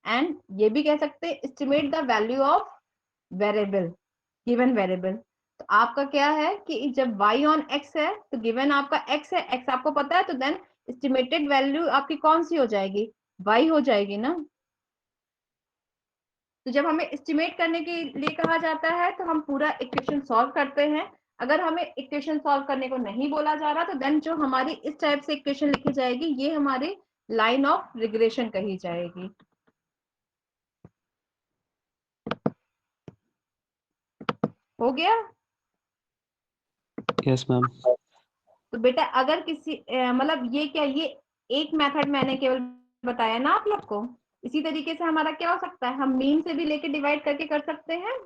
and ये भी कह सकते हैं estimate the value of variable, given variable. तो आपका क्या है कि जब y on x है तो गिवन आपका x है, x आपको पता है, तो देन एस्टिमेटेड वैल्यू आपकी कौन सी हो जाएगी, y हो जाएगी ना। तो जब हमें एस्टिमेट करने के लिए कहा जाता है तो हम पूरा इक्वेशन सॉल्व करते हैं। अगर हमें इक्वेशन सॉल्व करने को नहीं बोला जा रहा, तो देन जो हमारी इस टाइप से इक्वेशन लिखी जाएगी, ये हमारी लाइन ऑफ रिग्रेशन कही जाएगी। हो गया? Yes ma'am. तो बेटा अगर किसी मतलब ये क्या, ये एक मेथड मैंने केवल बताया ना आप लोग को। इसी तरीके से हमारा क्या हो सकता है, हम मीन से भी लेके डिवाइड करके कर सकते हैं।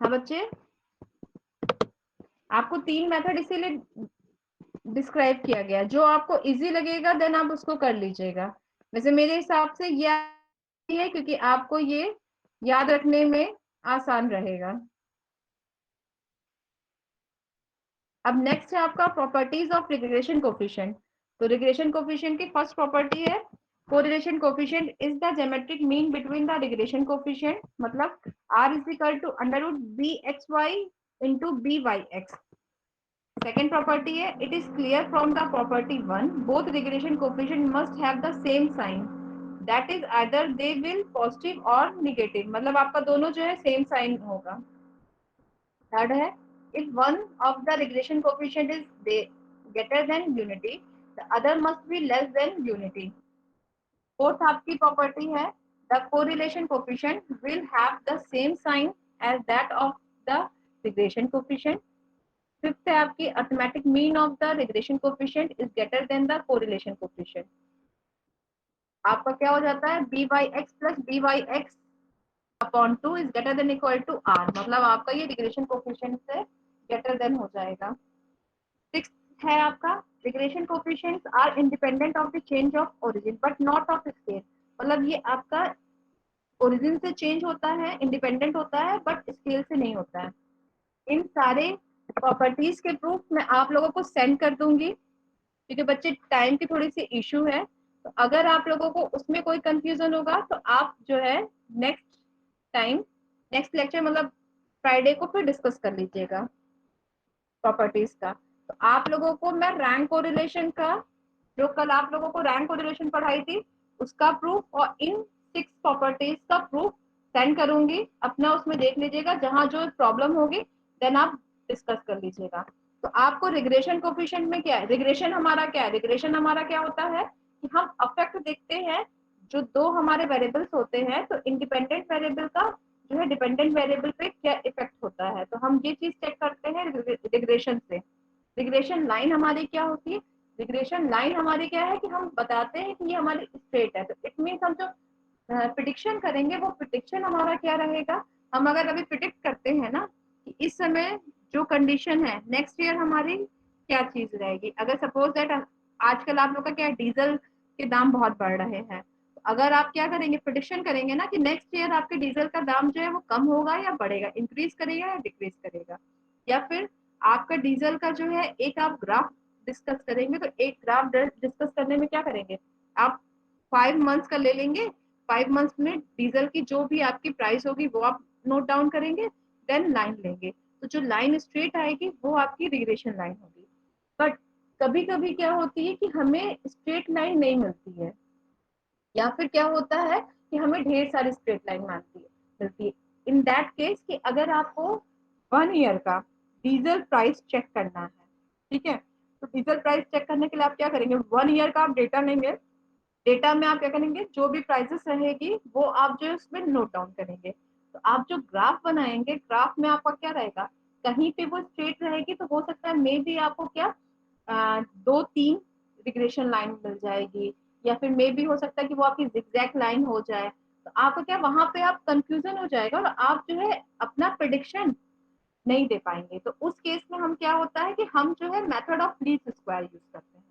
हाँ बच्चे, आपको 3 मेथड इसीलिए डिस्क्राइब किया गया, जो आपको इजी लगेगा देन आप उसको कर लीजिएगा। वैसे मेरे हिसाब से ये है, क्योंकि आपको ये याद रखने में आसान रहेगा। अब नेक्स्ट है आपका प्रॉपर्टीज ऑफ रिग्रेशन कोफिशिएंट। तो रिग्रेशन कोफिशिएंट की फर्स्ट प्रॉपर्टी है correlation coefficient is the geometric mean between the regression coefficient, मतलब r is equal to √bxy into byx। Second property है it is clear from the property 1 both regression coefficient must have the same sign, that is either they will positive और negative, मतलब आपका दोनों जो है same sign होगा। Third है if one of the regression coefficient is greater than unity, the other must be less than unity। Fourth आपकी property है the correlation coefficient will have the same sign as that of the regression coefficient। Fifth है आपकी arithmetic mean of the regression coefficient is greater than the correlation coefficient. आपका क्या हो जाता है by(x + by(x)/2 is greater than equal to r, मतलब आपका ये रिग्रेशन कोफिशिएंट से ग्रेटर देन हो जाएगा। सिक्स्थ है आपका regression coefficients are independent of the change of origin but not of scale, मतलब ये आपका ओरिजिन से चेंज होता है, इंडिपेंडेंट होता है, बट स्केल से नहीं होता है। इन सारे प्रॉपर्टीज के प्रूफ मैं आप लोगों को सेंड कर दूंगी, क्योंकि बच्चे टाइम की थोड़ी सी इशू है। तो अगर आप लोगों को उसमें कोई कंफ्यूजन होगा तो आप जो है नेक्स्ट लेक्चर मतलब फ्राइडे को फिर डिस्कस कर लीजिएगा प्रॉपर्टीज का। तो आप लोगों को मैं रैंक कोरिलेशन का, जो कल आप लोगों को रैंक कोरिलेशन पढ़ाई थी, उसका प्रूफ और इन 6 प्रॉपर्टीज का प्रूफ सेंड करूंगी, अपना उसमें देख लीजिएगा, जहां जो प्रॉब्लम होगी देन आप डिस्कस कर लीजिएगा। तो आपको रिग्रेशन कोफिशिएंट में क्या है, रिग्रेशन हमारा क्या है, रिग्रेशन हमारा क्या होता है कि हम अफेक्ट देखते हैं, जो दो हमारे वेरिएबल्स होते हैं, तो इंडिपेंडेंट वेरिएबल का जो है डिपेंडेंट वेरिएबल पे क्या इफेक्ट होता है। होता है, तो हम ये चीज चेक करते हैं रिग्रेशन से। रिग्रेशन लाइन हमारी क्या होती है? रिग्रेशन लाइन हमारी क्या है कि हम बताते हैं कि ये हमारी स्ट्रेट है, तो इट मीन्स हम जो प्रिडिक्शन करेंगे वो प्रिडिक्शन हमारा क्या रहेगा। हम अगर अभी प्रिडिक्ट करते हैं ना कि इस समय जो कंडीशन है नेक्स्ट ईयर हमारी क्या चीज रहेगी, अगर सपोज दैट आजकल आप लोग का क्या है, डीजल के दाम बहुत बढ़ रहे हैं, तो अगर आप क्या करेंगे, प्रिडिक्शन करेंगे ना कि नेक्स्ट ईयर आपके डीजल का दाम जो है वो कम होगा या बढ़ेगा, इंक्रीज करेगा या डिक्रीज करेगा, या फिर आपका डीजल का जो है एक आप ग्राफ डिस्कस करेंगे। तो एक ग्राफ डिस्कस करने में क्या करेंगे, आप 5 मंथ्स का ले लेंगे, 5 मंथ्स में डीजल की जो भी आपकी प्राइस होगी वो आप नोट डाउन करेंगे, देन लाइन लेंगे, तो जो लाइन स्ट्रेट आएगी वो आपकी रिग्रेशन लाइन होगी। बट कभी कभी क्या होती है कि हमें स्ट्रेट लाइन नहीं मिलती है, या फिर क्या होता है कि हमें ढेर सारी स्ट्रेट लाइन मिलती है। इन दैट केस कि अगर आपको 1 ईयर का डीजल प्राइस चेक करना है, ठीक है, तो डीजल प्राइस चेक करने के लिए आप क्या करेंगे, 1 ईयर का आप डेटा लेंगे, डेटा में आप क्या करेंगे, जो भी प्राइसेस रहेगी वो आप जो है उसमें नोट डाउन करेंगे। तो आप जो ग्राफ बनाएंगे, ग्राफ में आपका क्या रहेगा, कहीं पे वो स्ट्रेट रहेगी तो हो सकता है मे बी आपको क्या 2-3 रिग्रेशन लाइन मिल जाएगी, या फिर मे भी हो सकता है कि वो आपकी जिगजैग लाइन हो जाए, तो आपको क्या वहां पे आप कंफ्यूजन हो जाएगा और आप जो है अपना प्रिडिक्शन नहीं दे पाएंगे। तो उस केस में हम क्या होता है कि हम जो है method of least square use करते हैं।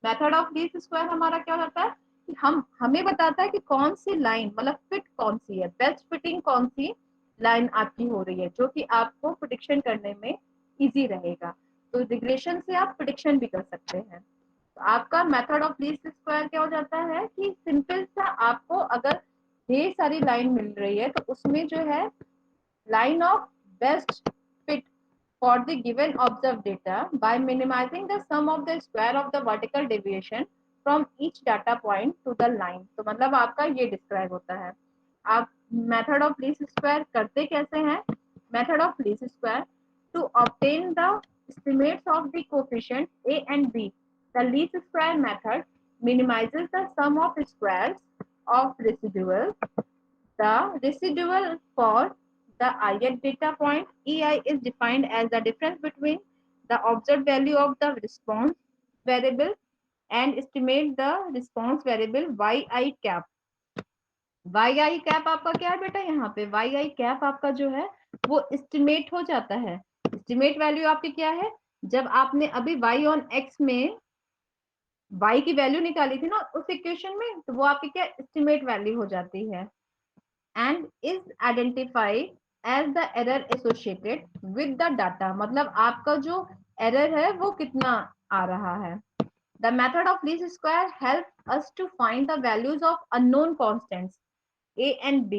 मेथड ऑफ लीस्ट स्क्वायर हमारा क्या होता है कि हमें बताता है कि कौन सी लाइन मतलब फिट कौन सी है, बेस्ट फिटिंग कौन सी लाइन आपकी हो रही है जो कि आपको प्रिडिक्शन करने में इजी रहेगा। तो रिग्रेशन से आप प्रिडिक्शन भी कर सकते हैं। तो आपका मेथड ऑफ लीस्ट स्क्वायर क्या हो जाता है कि सिंपल सा आपको अगर ढेर सारी लाइन मिल रही है तो उसमें जो है line of best fit for the given observed data by minimizing the sum of the square of the vertical deviation from each data point to the line। तो मतलब आपका ये डिस्क्राइब होता है। आप मेथड ऑफ लीस्ट स्क्वायर करते कैसे हैं, method of least square to obtain the estimates of the coefficient a and b, the least square method minimizes the sum of squares of residual. The residual for the ith data point ei is defined as the difference between the observed value of the response variable and estimate the response variable yi cap। yi cap आपका क्या है बेटा, यहाँ पे yi cap आपका जो है वो एस्टिमेट हो जाता है। एस्टिमेट वैल्यू आपकी क्या है, जब आपने अभी y ऑन x में y की वैल्यू निकाली थी ना उस इक्वेशन में, तो वो आपकी क्या एस्टिमेट वैल्यू हो जाती है। And is identified as the error associated with the data, मतलब आपका जो एरर है वो कितना आ रहा है। The method of least square help us to find the values of unknown constants a and b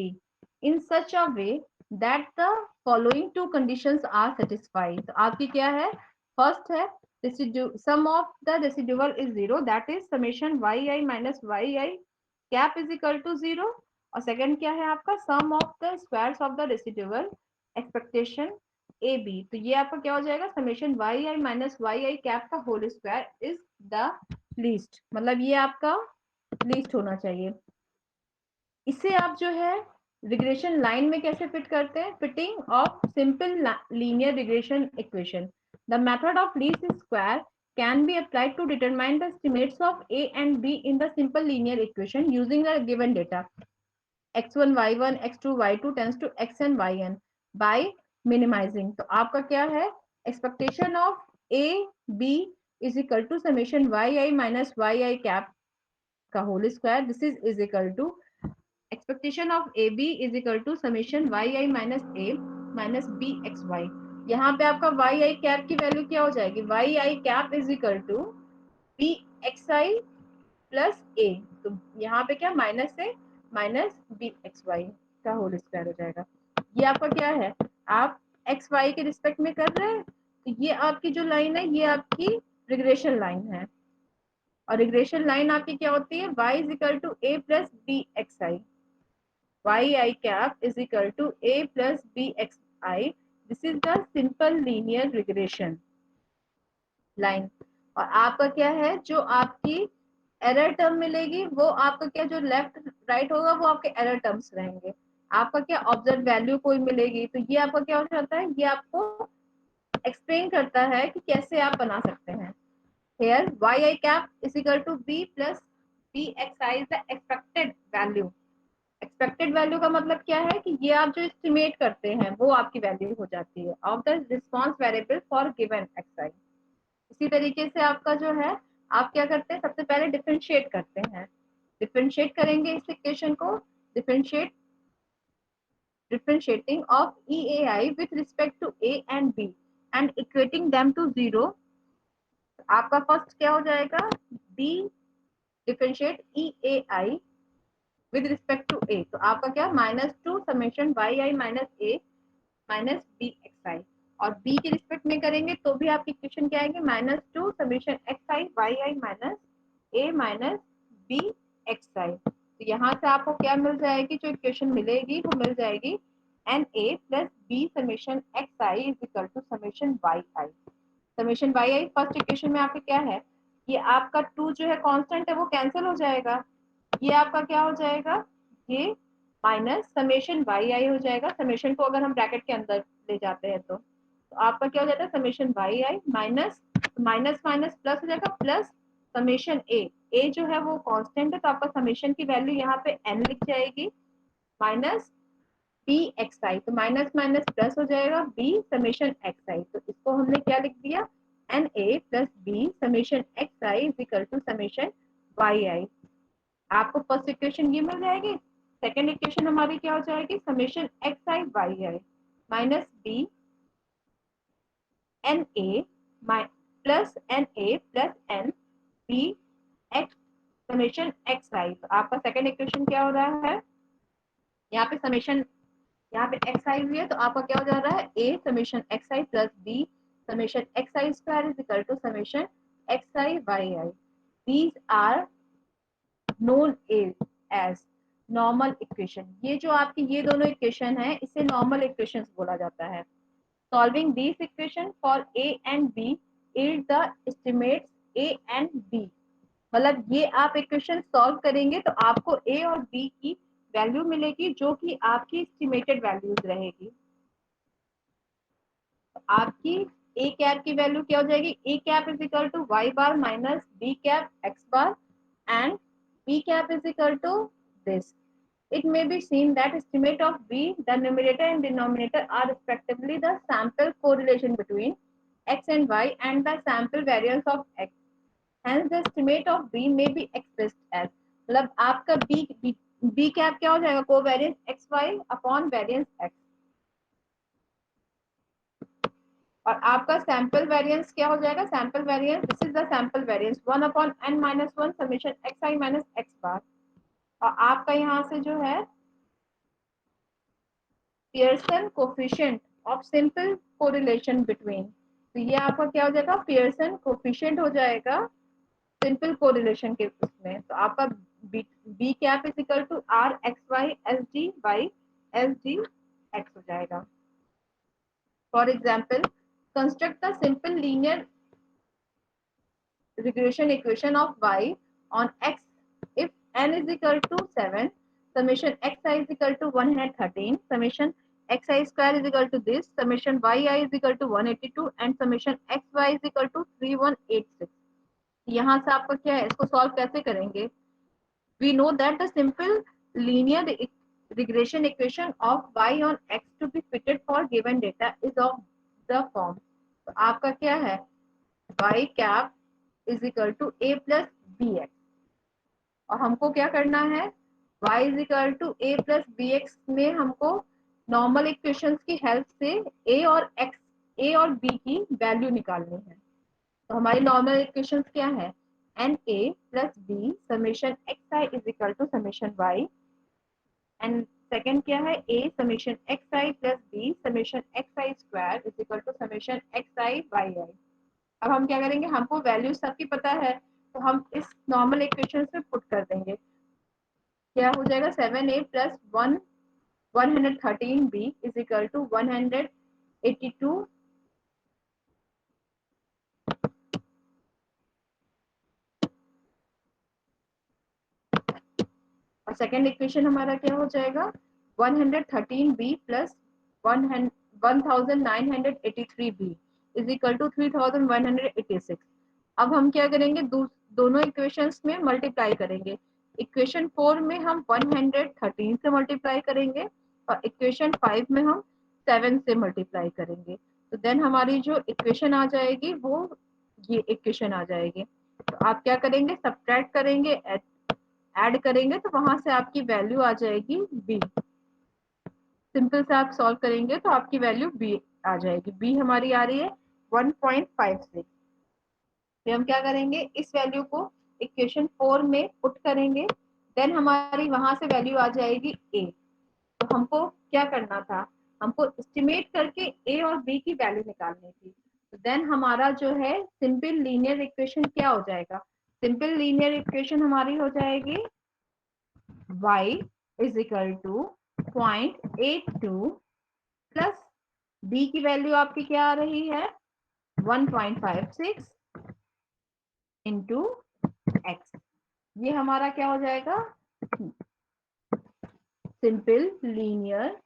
in such a way that the following two conditions are satisfied। तो आपकी क्या है, फर्स्ट है sum of the residual is 0, that is summation yi minus yi cap is equal to 0, और second क्या है आपका sum of the squares of the residual expectation ab। तो ये आपका क्या हो जाएगा, summation yi minus yi cap का whole square is the least, मतलब ये आपका least होना चाहिए। इसे आप जो है रिग्रेशन लाइन में कैसे फिट करते हैं, fitting of simple linear regression equation. The method of least square can be applied to determine the estimates of a and b in the simple linear equation using the given data x1 y1 x2 y2 tends to xn yn by minimizing। तो आपका क्या है, expectation of a b is equal to summation yi minus yi cap का whole square, this is equal to expectation of AB is equal to summation yi minus a minus bxy। यहाँ पे आपका yi cap की value क्या हो जाएगी, yi cap is equal to bxi plus a, तो यहाँ पे क्या माइनस से माइनस bxy का होल स्क्वायर हो जाएगा। ये आपका क्या है, आप xy के रिस्पेक्ट में कर रहे हैं, तो ये आपकी जो लाइन है ये आपकी रिग्रेशन लाइन है, और रिग्रेशन लाइन आपकी क्या होती है, y is equal to a plus bxi, yi cap is equal to a plus bxi, this is the simple linear regression line। और आपका क्या है, जो आपकी एरर टर्म मिलेगी वो आपका क्या, जो लेफ्ट राइट होगा वो आपके एरर टर्म्स रहेंगे। आपका क्या ऑब्जर्व वैल्यू कोई मिलेगी, तो ये आपका क्या हो जाता है, ये आपको एक्सप्लेन करता है कि कैसे आप बना सकते हैं। Here yi cap is equal to b plus bxi is the expected value। Expected value का मतलब क्या है कि ये आप जो एस्टिमेट करते हैं वो आपकी वैल्यू हो जाती है of the response variable for given xi। इसी तरीके से आपका जो है, आप क्या करते हैं, सबसे पहले डिफरेंशिएट करते हैं। डिफरेंशिएट करेंगे इस इक्वेशन को, differentiating of EAI with respect to A and B and equating them to 0। आपका फर्स्ट क्या हो जाएगा, B differentiate EAI with respect to A, तो आपका क्या -2 summation yi minus A minus bxi, और B के रिस्पेक्ट में करेंगे तो भी आपकी इक्वेशन क्या आएगी, -2 summation xi yi minus A minus bxi। तो यहाँ से आपको क्या मिल जाएगी, जो इक्वेशन मिलेगी वो मिल जाएगी NA plus B summation xi is equal to summation yi। Summation yi first equation में आपका क्या है, ये आपका 2 जो है कांस्टेंट है वो कैंसिल हो जाएगा, ये आपका क्या हो जाएगा, ये माइनस समेशन yi हो जाएगा। समेशन को अगर हम ब्रैकेट के अंदर ले जाते हैं तो आपका क्या हो जाता है, summation yi minus minus minus plus हो जाएगा, प्लस समेशन a जो है वो कांस्टेंट है तो आपका समेशन की वैल्यू यहाँ पे n लिख जाएगी माइनस bxi, तो माइनस माइनस प्लस हो जाएगा b समेशन xi, तो इसको हमने क्या लिख दिया, na plus b summation xi is equal to summation yi। आपको फर्स्ट इक्वेशन ये मिल जाएगी। सेकंड इक्वेशन हमारी क्या हो जाएगी, summation xi yi minus b na plus n b x summation xi। तो आपका सेकंड इक्वेशन क्या हो रहा है, यहाँ पे समेशन, यहाँ पे xi हुई है तो आपका क्या हो जा रहा है, a summation xi plus b summation xi square is equal to summation xi yi। These are known as normal equation. ये जो आपकी ये दोनों इक्वेशन है इसे नॉर्मल इक्वेशंस बोला जाता है। Solving this equation for a and b is the estimates a and b। मतलब ये आप इक्वेशन सॉल्व करेंगे तो आपको a और b की वैल्यू मिलेगी जो कि आपकी एस्टिमेटेड वैल्यूज रहेगी। तो आपकी a कैप की वैल्यू क्या हो जाएगी, a cap is equal to y bar minus b cap x bar and b cap is equal to this। It may be seen that estimate of b, the numerator and denominator are respectively the sample correlation between x and y and the sample variance of x। Hence the estimate of b may be expressed as, मतलब आपका b cap क्या हो जाएगा, covariance xy upon variance x, और आपका sample variance क्या हो जाएगा, sample variance this is the sample variance 1 upon n minus 1 summation xi minus x बार, और आपका यहाँ से जो है Pearson coefficient of simple correlation between, तो ये आपका क्या हो जाएगा, पियर्सन कोफिशिएंट हो जाएगा सिंपल कोरिलेशन के उसमें। तो आपका b cap is equal to r xy sd by sd x हो जाएगा। For example, construct the simple linear regression equation of y on x if n is equal to 7 summation xi is equal to 113 summation xi square is equal to this summation yi is equal to 182 and summation xy is equal to 3186। यहाँ से आपका क्या है, इसको solve कैसे करेंगे, we know that the simple linear regression equation of y on x to be fitted for given data is of the form। तो आपका क्या है, y cap is equal to a plus b x, और हमको क्या करना है, y is equal to a plus b x में हमको नॉर्मल इक्वेशंस की हेल्प से a और b की वैल्यू निकालनी है। तो हमारी नॉर्मल इक्वेशंस क्या है, na plus b summation xi is equal to summation y, and second क्या है, a summation xi plus b summation xi square is equal to summation xi yi। अब हम क्या करेंगे, हमको वैल्यू सबकी पता है तो हम इस नॉर्मल इक्वेशन में पुट कर देंगे, क्या हो जाएगा 7a plus 113b is equal to 182 और सेकेंड इक्वेशन हमारा क्या हो जाएगा, 113b plus 1983b is equal to 3186। अब हम क्या करेंगे, दोनों इक्वेशंस में मल्टीप्लाई करेंगे। इक्वेशन 4 में हम 113 से मल्टीप्लाई करेंगे और इक्वेशन 5 में हम 7 से मल्टीप्लाई करेंगे। तो देन हमारी जो इक्वेशन आ जाएगी वो ये इक्वेशन आ जाएगी। तो आप क्या करेंगे, सब्ट्रैक्ट करेंगे, ऐड करेंगे, तो वहां से आपकी वैल्यू आ जाएगी बी। सिंपल से आप सॉल्व करेंगे तो आपकी वैल्यू बी आ जाएगी। बी हमारी आ रही है 1.56। फिर हम क्या करेंगे, इस वैल्यू को इक्वेशन 4 में पुट करेंगे, देन हमारी वहां से वैल्यू आ जाएगी ए। तो हमको क्या करना था, हमको एस्टिमेट करके ए और बी की वैल्यू निकालनी थी। तो देन हमारा जो है सिंपल लीनियर इक्वेशन क्या हो जाएगा, सिंपल लीनियर इक्वेशन हमारी हो जाएगी y is equal to 0.82 plus b की वैल्यू आपकी क्या आ रही है 1.56 इंटू एक्स। ये हमारा क्या हो जाएगा, सिंपल लीनियर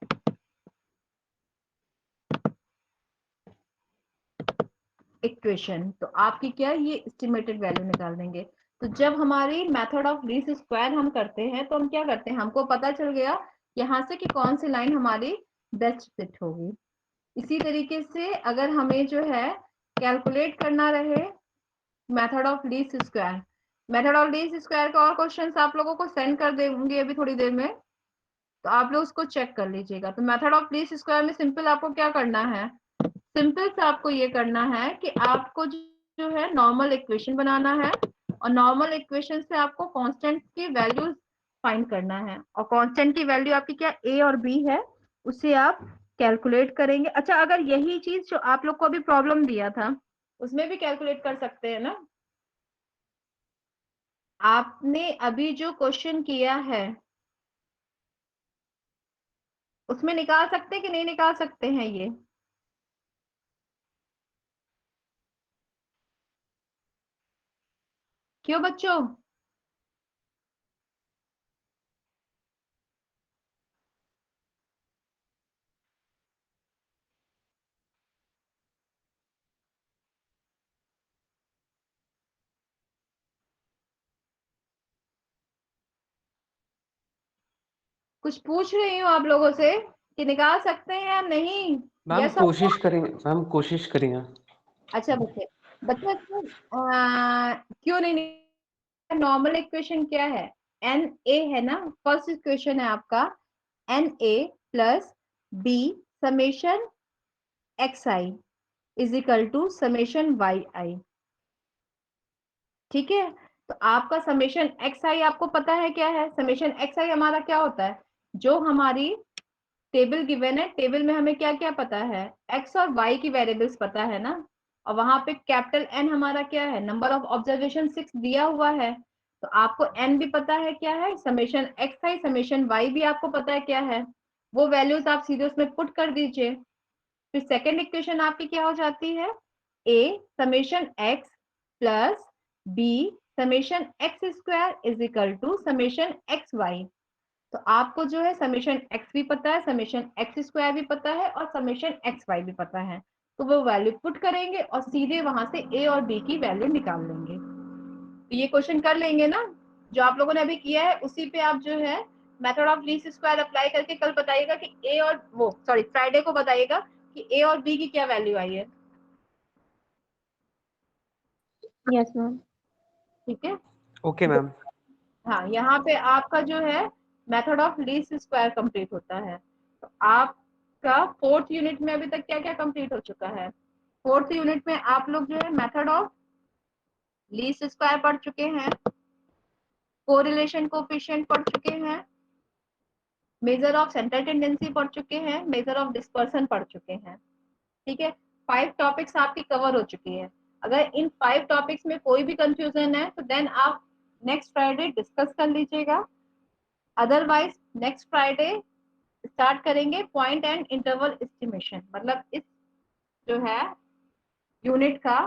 इक्वेशन। तो आपकी क्या, ये एस्टिमेटेड वैल्यू निकाल देंगे। तो जब हमारी मेथड ऑफ लीस्ट स्क्वायर हम करते हैं तो हम क्या करते हैं, हमको पता चल गया यहाँ से कि कौन सी लाइन हमारी बेस्ट फिट होगी। इसी तरीके से अगर हमें जो है कैलकुलेट करना रहे method of least square, method of least square का और क्वेश्चंस आप लोगों को सेंड कर देंगे अभी थोड़ी देर में, तो आप लोग उसको चेक कर लीजिएगा। तो मेथड ऑफ लीस्ट स्क्वायर में सिंपल आपको क्या करना है, सिंपल से आपको ये करना है कि आपको जो है नॉर्मल इक्वेशन बनाना है और नॉर्मल इक्वेशन से आपको कांस्टेंट की वैल्यूज फाइंड करना है। और कांस्टेंट की वैल्यू आपकी क्या ए और बी है, उसे आप कैलकुलेट करेंगे। अच्छा, अगर यही चीज जो आप लोग को अभी प्रॉब्लम दिया था उसमें भी कैलकुलेट कर सकते हैं ना, आपने अभी जो क्वेश्चन किया है उसमें निकाल सकते हैं कि नहीं निकाल सकते हैं ये, क्यों बच्चों? कुछ पूछ रही हूँ आप लोगों से कि निकाल सकते हैं या नहीं, मैम यस और नो। कोशिश करेंगे। अच्छा बच्चे, बच्चे क्यों नहीं, नॉर्मल इक्वेशन क्या है, एन ए है ना, फर्स्ट इक्वेशन है आपका n a plus b summation x i is equal to summation y i. ठीक है, तो आपका समेशन एक्स आई आपको पता है क्या है, समेशन एक्स आई हमारा क्या होता है, जो हमारी टेबल गिवन है, टेबल में हमें क्या क्या पता है, एक्स और वाई की वेरिएबल्स पता है ना, और वहां पे कैपिटल एन हमारा क्या है, नंबर ऑफ ऑब्जर्वेशन 6 दिया हुआ है। तो आपको एन भी पता है क्या है, summation x i summation y भी आपको पता है क्या है, वो वैल्यूज आप सीधे उसमें पुट कर दीजिए। फिर सेकेंड इक्वेशन आपकी क्या हो जाती है, a summation x plus b summation x square is equal to summation x y. तो आपको जो है समेशन एक्स भी पता है, समेशन एक्स स्क्वायर भी पता है और समेशन एक्स वाई भी पता है। तो वो वैल्यू पुट करेंगे और सीधे वहां से ए और बी की वैल्यू निकाल लेंगे। तो ये क्वेश्चन कर लेंगे ना, जो आप लोगों ने अभी किया है उसी पे आप जो है method of least square apply करके कल बताइएगा कि ए और वो सॉरी फ्राइडे को बताइएगा कि ए और बी की क्या वैल्यू आई है। Yes ma'am. ठीक है, ओके मैम। हाँ यहाँ पे आपका जो है method of least square complete होता है। तो आपका फोर्थ यूनिट में अभी तक क्या क्या कंप्लीट हो चुका है, फोर्थ यूनिट में आप लोग जो है मेथड ऑफ लीस्ट स्क्वायर पढ़ चुके हैं, कोरिलेशन कोफिशिएंट पढ़ चुके हैं, मेजर ऑफ सेंट्रल टेंडेंसी पढ़ चुके हैं, मेजर ऑफ डिस्पर्सन पढ़ चुके हैं। ठीक है, 5 टॉपिक्स आपकी कवर हो चुकी है। अगर इन 5 टॉपिक्स में कोई भी कंफ्यूजन है तो देन आप नेक्स्ट फ्राइडे डिस्कस कर लीजिएगा, अदरवाइज नेक्स्ट फ्राइडे स्टार्ट करेंगे पॉइंट एंड इंटरवल एस्टिमेशन, मतलब इस जो है यूनिट का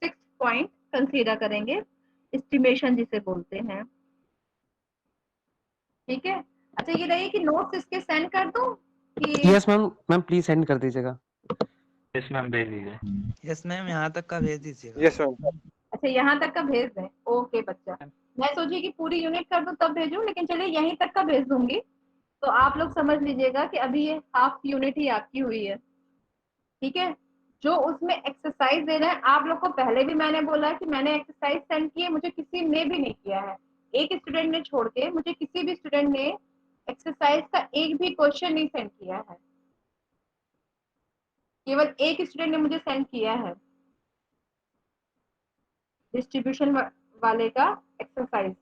6th पॉइंट कंसीडर करेंगे, एस्टिमेशन जिसे बोलते हैं। ठीक है, अच्छा ये रही कि नोट्स इसके सेंड कर दूं कि yes ma'am, ma'am please send कर दीजिएगा। यस मैम भेज दीजिए। यस मैम, यहाँ तक का भेज दीजिएगा। Yes ma'am. अच्छा यहाँ तक का भेज दें। ओके बच्चा, मैं सोची कि पूरी यूनिट कर दूं तब भेजूं, लेकिन चलिए यहीं तक का भेज दूंगी। तो आप लोग समझ लीजिएगा कि अभी ये हाफ यूनिट ही आपकी हुई है, ठीक है। जो उसमें एक्सरसाइज दे रहे हैं आप लोग को, पहले भी मैंने बोला कि मैंने एक्सरसाइज सेंड की है, मुझे किसी ने भी नहीं किया है। एक स्टूडेंट ने छोड़ के मुझे किसी भी स्टूडेंट ने एक्सरसाइज का एक भी क्वेश्चन नहीं सेंड किया है। केवल एक स्टूडेंट ने मुझे सेंड किया है डिस्ट्रीब्यूशन वाले का एक्सरसाइज,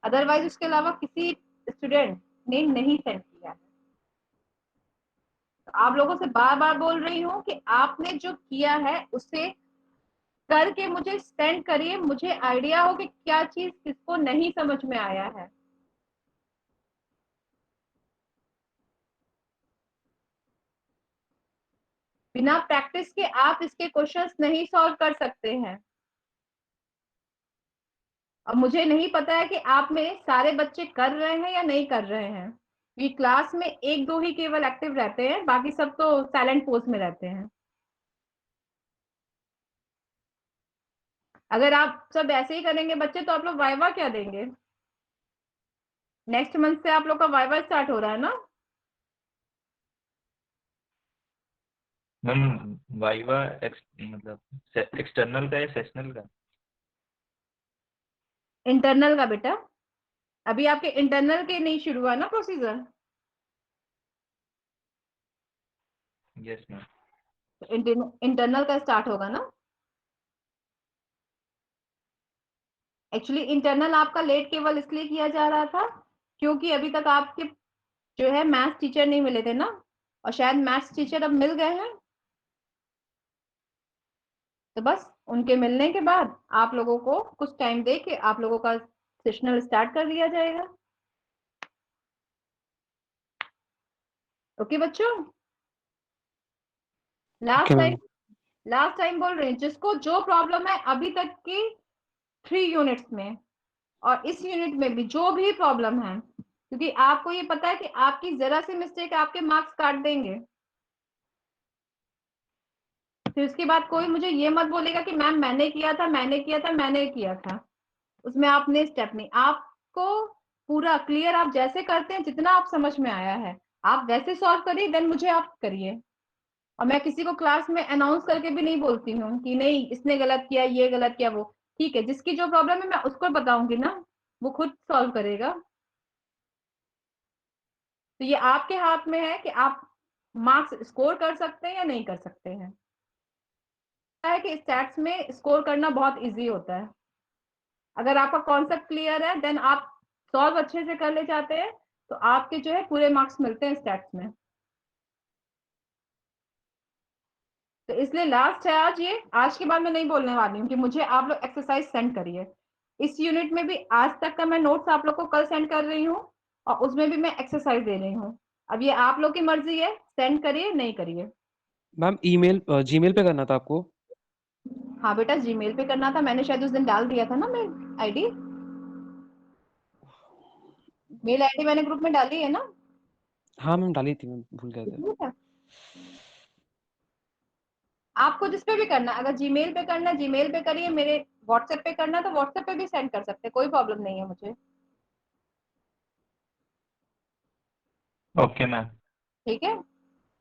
अदरवाइज उसके अलावा किसी स्टूडेंट ने नहीं सेंड किया है। तो आप लोगों से बार बार बोल रही हूँ कि आपने जो किया है उसे करके मुझे सेंड करिए, मुझे आइडिया हो कि क्या चीज किसको नहीं समझ में आया है। बिना प्रैक्टिस के आप इसके क्वेश्चंस नहीं सॉल्व कर सकते हैं। और मुझे नहीं पता है कि आप में सारे बच्चे कर रहे हैं या नहीं कर रहे हैं। ये क्लास में एक दो ही केवल एक्टिव रहते हैं, बाकी सब तो साइलेंट पोज में रहते हैं। अगर आप सब ऐसे ही करेंगे बच्चे तो आप लोग वाइवा क्या देंगे? नेक्स्ट मंथ से आप लोग का वाइवा स्टार्ट हो रहा है ना? मैम वाइवा मतलब एक्सटर्नल का या सेशनल का? इंटरनल का बेटा, अभी आपके इंटरनल के नहीं शुरू हुआ ना प्रोसीजर? Yes ma'am. इंटरनल का स्टार्ट होगा ना? एक्चुअली इंटरनल आपका लेट केवल इसलिए किया जा रहा था क्योंकि अभी तक आपके जो है मैथ्स टीचर नहीं मिले थे ना, और शायद मैथ्स टीचर अब मिल गए हैं। तो बस उनके मिलने के बाद आप लोगों को कुछ टाइम दे के आप लोगों का सेशनल स्टार्ट कर दिया जाएगा। ओके बच्चों, ओके मैम। लास्ट टाइम बोल रहे हैं, जिसको जो प्रॉब्लम है अभी तक की 3 यूनिट्स में और इस यूनिट में भी जो भी प्रॉब्लम है, क्योंकि आपको ये पता है कि आपकी जरा सी मिस्टेक आपके मार्क्स काट देंगे। फिर उसके बाद कोई मुझे ये मत बोलेगा कि मैम मैंने किया था, मैंने किया था, मैंने किया था। उसमें आपने स्टेप नहीं, आपको पूरा क्लियर आप जैसे करते हैं, जितना आप समझ में आया है आप वैसे सॉल्व करिए, देन मुझे आप करिए। और मैं किसी को क्लास में अनाउंस करके भी नहीं बोलती हूँ कि नहीं इसने गलत किया, ये गलत किया, वो ठीक है। जिसकी जो प्रॉब्लम है मैं उसको बताऊंगी ना, वो खुद सॉल्व करेगा। तो ये आपके हाथ में है कि आप मार्क्स स्कोर कर सकते हैं या नहीं कर सकते हैं। है कि स्टैट्स में स्कोर करना बहुत इजी होता है। अगर आपका कॉन्सेप्ट क्लियर है देन आप सॉल्व अच्छे से कर ले जाते हैं, तो आपके जो है पूरे मार्क्स मिलते हैं स्टैट्स में। तो इसलिए लास्ट है आज, ये आज के बाद मैं नहीं बोलने वाली हूँ कि मुझे आप लोग एक्सरसाइज सेंड करिए। इस यूनिट में भी आज तक का मैं नोट्स आप लोग को कल सेंड कर रही हूँ और उसमें भी मैं एक्सरसाइज दे रही हूँ। अब ये आप लोग की मर्जी है, सेंड करिए नहीं करिए। मैम ईमेल जीमेल पे करना था आपको? हाँ बेटा, जीमेल पे करना था, मैंने शायद उस दिन डाल दिया था ना मेल आईडी। मेल आईडी मैंने ग्रुप में डाली है ना? हाँ मैम डाली थी, मैम भूल गए थे। ठीक है, आपको जिस पे भी करना, अगर जीमेल पे करना है जीमेल पे करिए, मेरे व्हाट्सएप पे करना है तो व्हाट्सएप पे भी सेंड कर सकते हैं, कोई प्रॉब्लम नहीं है मुझे। Okay ma'am. ठीक है,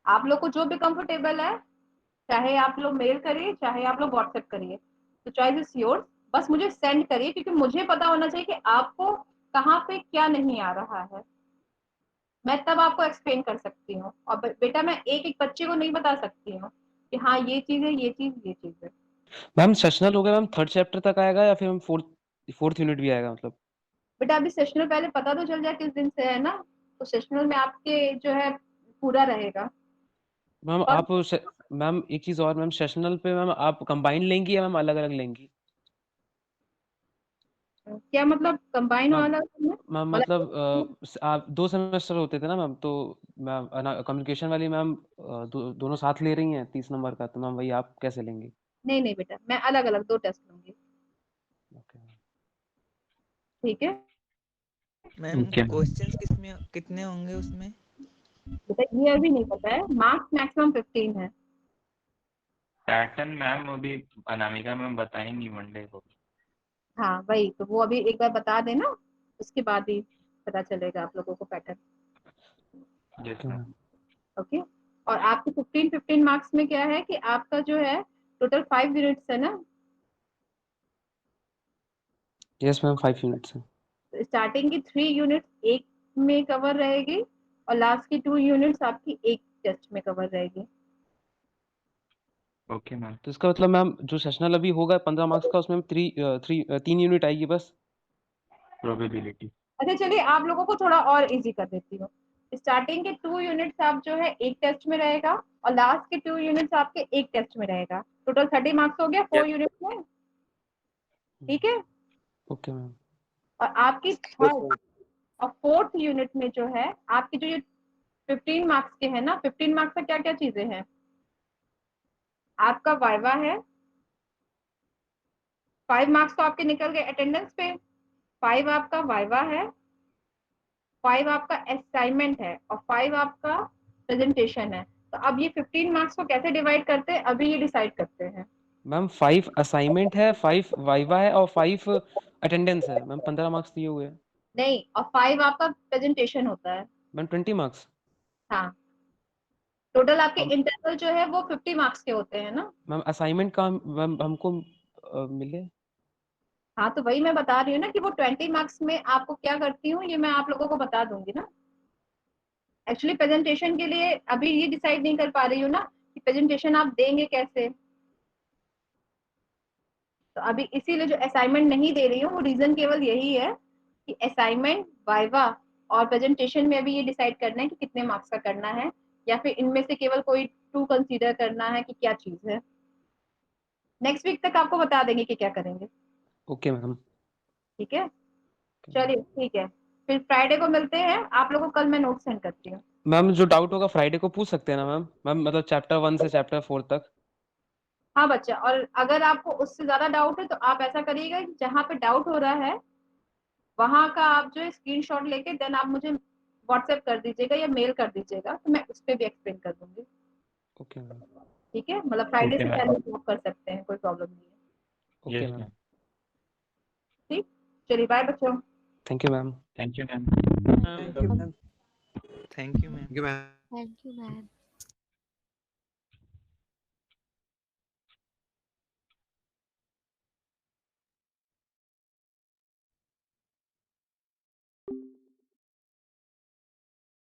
आप लोग को जो भी कंफर्टेबल है, चाहे आप लोग मेल करिए चाहे आप लोग व्हाट्सएप करिए, तो चॉइस इज योर्स। बस मुझे सेंड करिए क्योंकि मुझे पता होना चाहिए कि आपको कहाँ पे क्या नहीं आ रहा है, मैं तब आपको एक्सप्लेन कर सकती हूँ। और बेटा मैं एक एक बच्चे को नहीं बता सकती हूँ कि हाँ ये चीज है, ये चीज, ये चीज है। मैम सेशनल हो गया मैम, थर्ड चैप्टर तक आएगा या फिर मैम फोर्थ यूनिट भी आएगा मतलब? बेटा अभी सेशनल पहले पता तो चल जाए किस दिन से है ना, तो सेशनल में आपके जो है पूरा रहेगा। मैम और आप मैम एक चीज और, मैम सेशनल पे मैम आप कंबाइन लेंगी या मैम अलग अलग लेंगी? क्या मतलब कंबाइन मैम वाला? मैम मतलब मतलब आप 2 सेमेस्टर होते थे ना मैम, तो मैम कम्युनिकेशन वाली मैम दोनों साथ ले रही हैं 30 नंबर का, तो मैम वही आप कैसे लेंगी? नहीं नहीं बेटा, मैं अलग अलग 2 टेस्ट लूंगी। ओके। ठीक है, मैम Okay. क्वेश्चंस कितने होंगे उसमें? बेटा ये अभी नहीं पता है, मार्क्स मैक्सिमम 15 है। पैटर्न मैम अभी अनामिका मैम बताएंगी मंडे को। हाँ वही तो, वो अभी एक बार बता देना, उसके बाद ही पता चलेगा आप लोगों को pattern. Yes okay ma'am. Ma'am. Okay. और आपके 15 मार्क्स में क्या है कि आपका जो है टोटल 5 यूनिट्स है ना, यस मैम 5 यूनिट्स है। स्टार्टिंग की 3 यूनिट्स एक में कवर रहेगी और लास्ट की 2 यूनिट्स आपकी एक टेस्ट में कवर रहेगी। Okay ma'am. तो इसका मतलब मैम जो सेशनल अभी होगा 15 मार्क्स का, उसमें 3 यूनिट आएगी बस। प्रोबेबिलिटी। अच्छा चलिए आप लोगों को थोड़ा और इजी कर देती हूँ। स्टार्टिंग के 2 यूनिट्स आप जो है एक टेस्ट में रहेगा और लास्ट के 2 यूनिट्स आपके एक टेस्ट में रहेगा। टोटल 30 मार्क्स हो गया 4 यूनिट्स में, ठीक है। Okay ma'am. और आपकी थर्ड और फोर्थ यूनिट में जो है आपकी जो ये 15 मार्क्स के हैं ना, 15 मार्क्स का क्या क्या चीजें हैं, आपका वाइवा है, 5 मार्क्स तो आपके निकल गए अटेंडेंस पे, 5 आपका वाइवा है, 5 आपका असाइनमेंट है और 5 आपका प्रेजेंटेशन है। तो अब ये 15 मार्क्स को कैसे डिवाइड करते हैं अभी ये डिसाइड करते हैं। मैम 5 असाइनमेंट है, 5 वाइवा है और 5 अटेंडेंस है। मैम 15 मार्क्स दिए हुए हैं। नहीं, और 5 आपका प्रेजेंटेशन होता है। Ma'am 20 marks. हाँ, टोटल आपके हम इंटरनल जो है वो 50 मार्क्स के होते हैं ना। मैम असाइनमेंट का मैम हमको मिले। हाँ तो वही मैं बता रही हूँ ना कि वो 20 मार्क्स में आपको क्या करती हूँ ये मैं आप लोगों को बता दूंगी ना। एक्चुअली प्रेजेंटेशन के लिए अभी ये डिसाइड नहीं कर पा रही हूँ ना कि प्रेजेंटेशन आप देंगे कैसे। तो अभी इसीलिए जो असाइनमेंट नहीं दे रही हूँ वो रीजन केवल यही है कि असाइनमेंट, वाइवा और प्रेजेंटेशन में अभी ये डिसाइड करना है कि कितने मार्क्स का करना है या फिर इनमें से केवल कोई 2 कंसीडर करना है कि क्या चीज है। नेक्स्ट वीक तक आपको बता देंगे कि क्या करेंगे। Okay ma'am. ठीक है, चलिए ठीक है, फिर फ्राइडे को मिलते हैं। आप लोगों को कल मैं नोट सेंड करती हूँ। मैम जो डाउट होगा फ्राइडे को पूछ सकते हैं ना मैम? मैम मतलब चैप्टर 1 से चैप्टर 4 तक। हाँ बच्चा, और अगर आपको उससे ज्यादा डाउट है तो आप ऐसा करिएगा कि जहाँ पे डाउट हो रहा है वहां का आप जो है स्क्रीनशॉट लेके देन आप मुझे व्हाट्सएप कर दीजिएगा या मेल कर दीजिएगा, तो मैं उस पर भी एक्सप्लेन कर दूंगी। Okay ma'am. ठीक है, मतलब फ्राइडे ओके से मैम। पहले आप कर सकते हैं, कोई प्रॉब्लम नहीं है। Okay yes ma'am. मैम। ठीक, चलिए बाय बच्चों। Thank you ma'am. Thank you ma'am. Thank you ma'am. Thank you ma'am. Thank you, ma'am.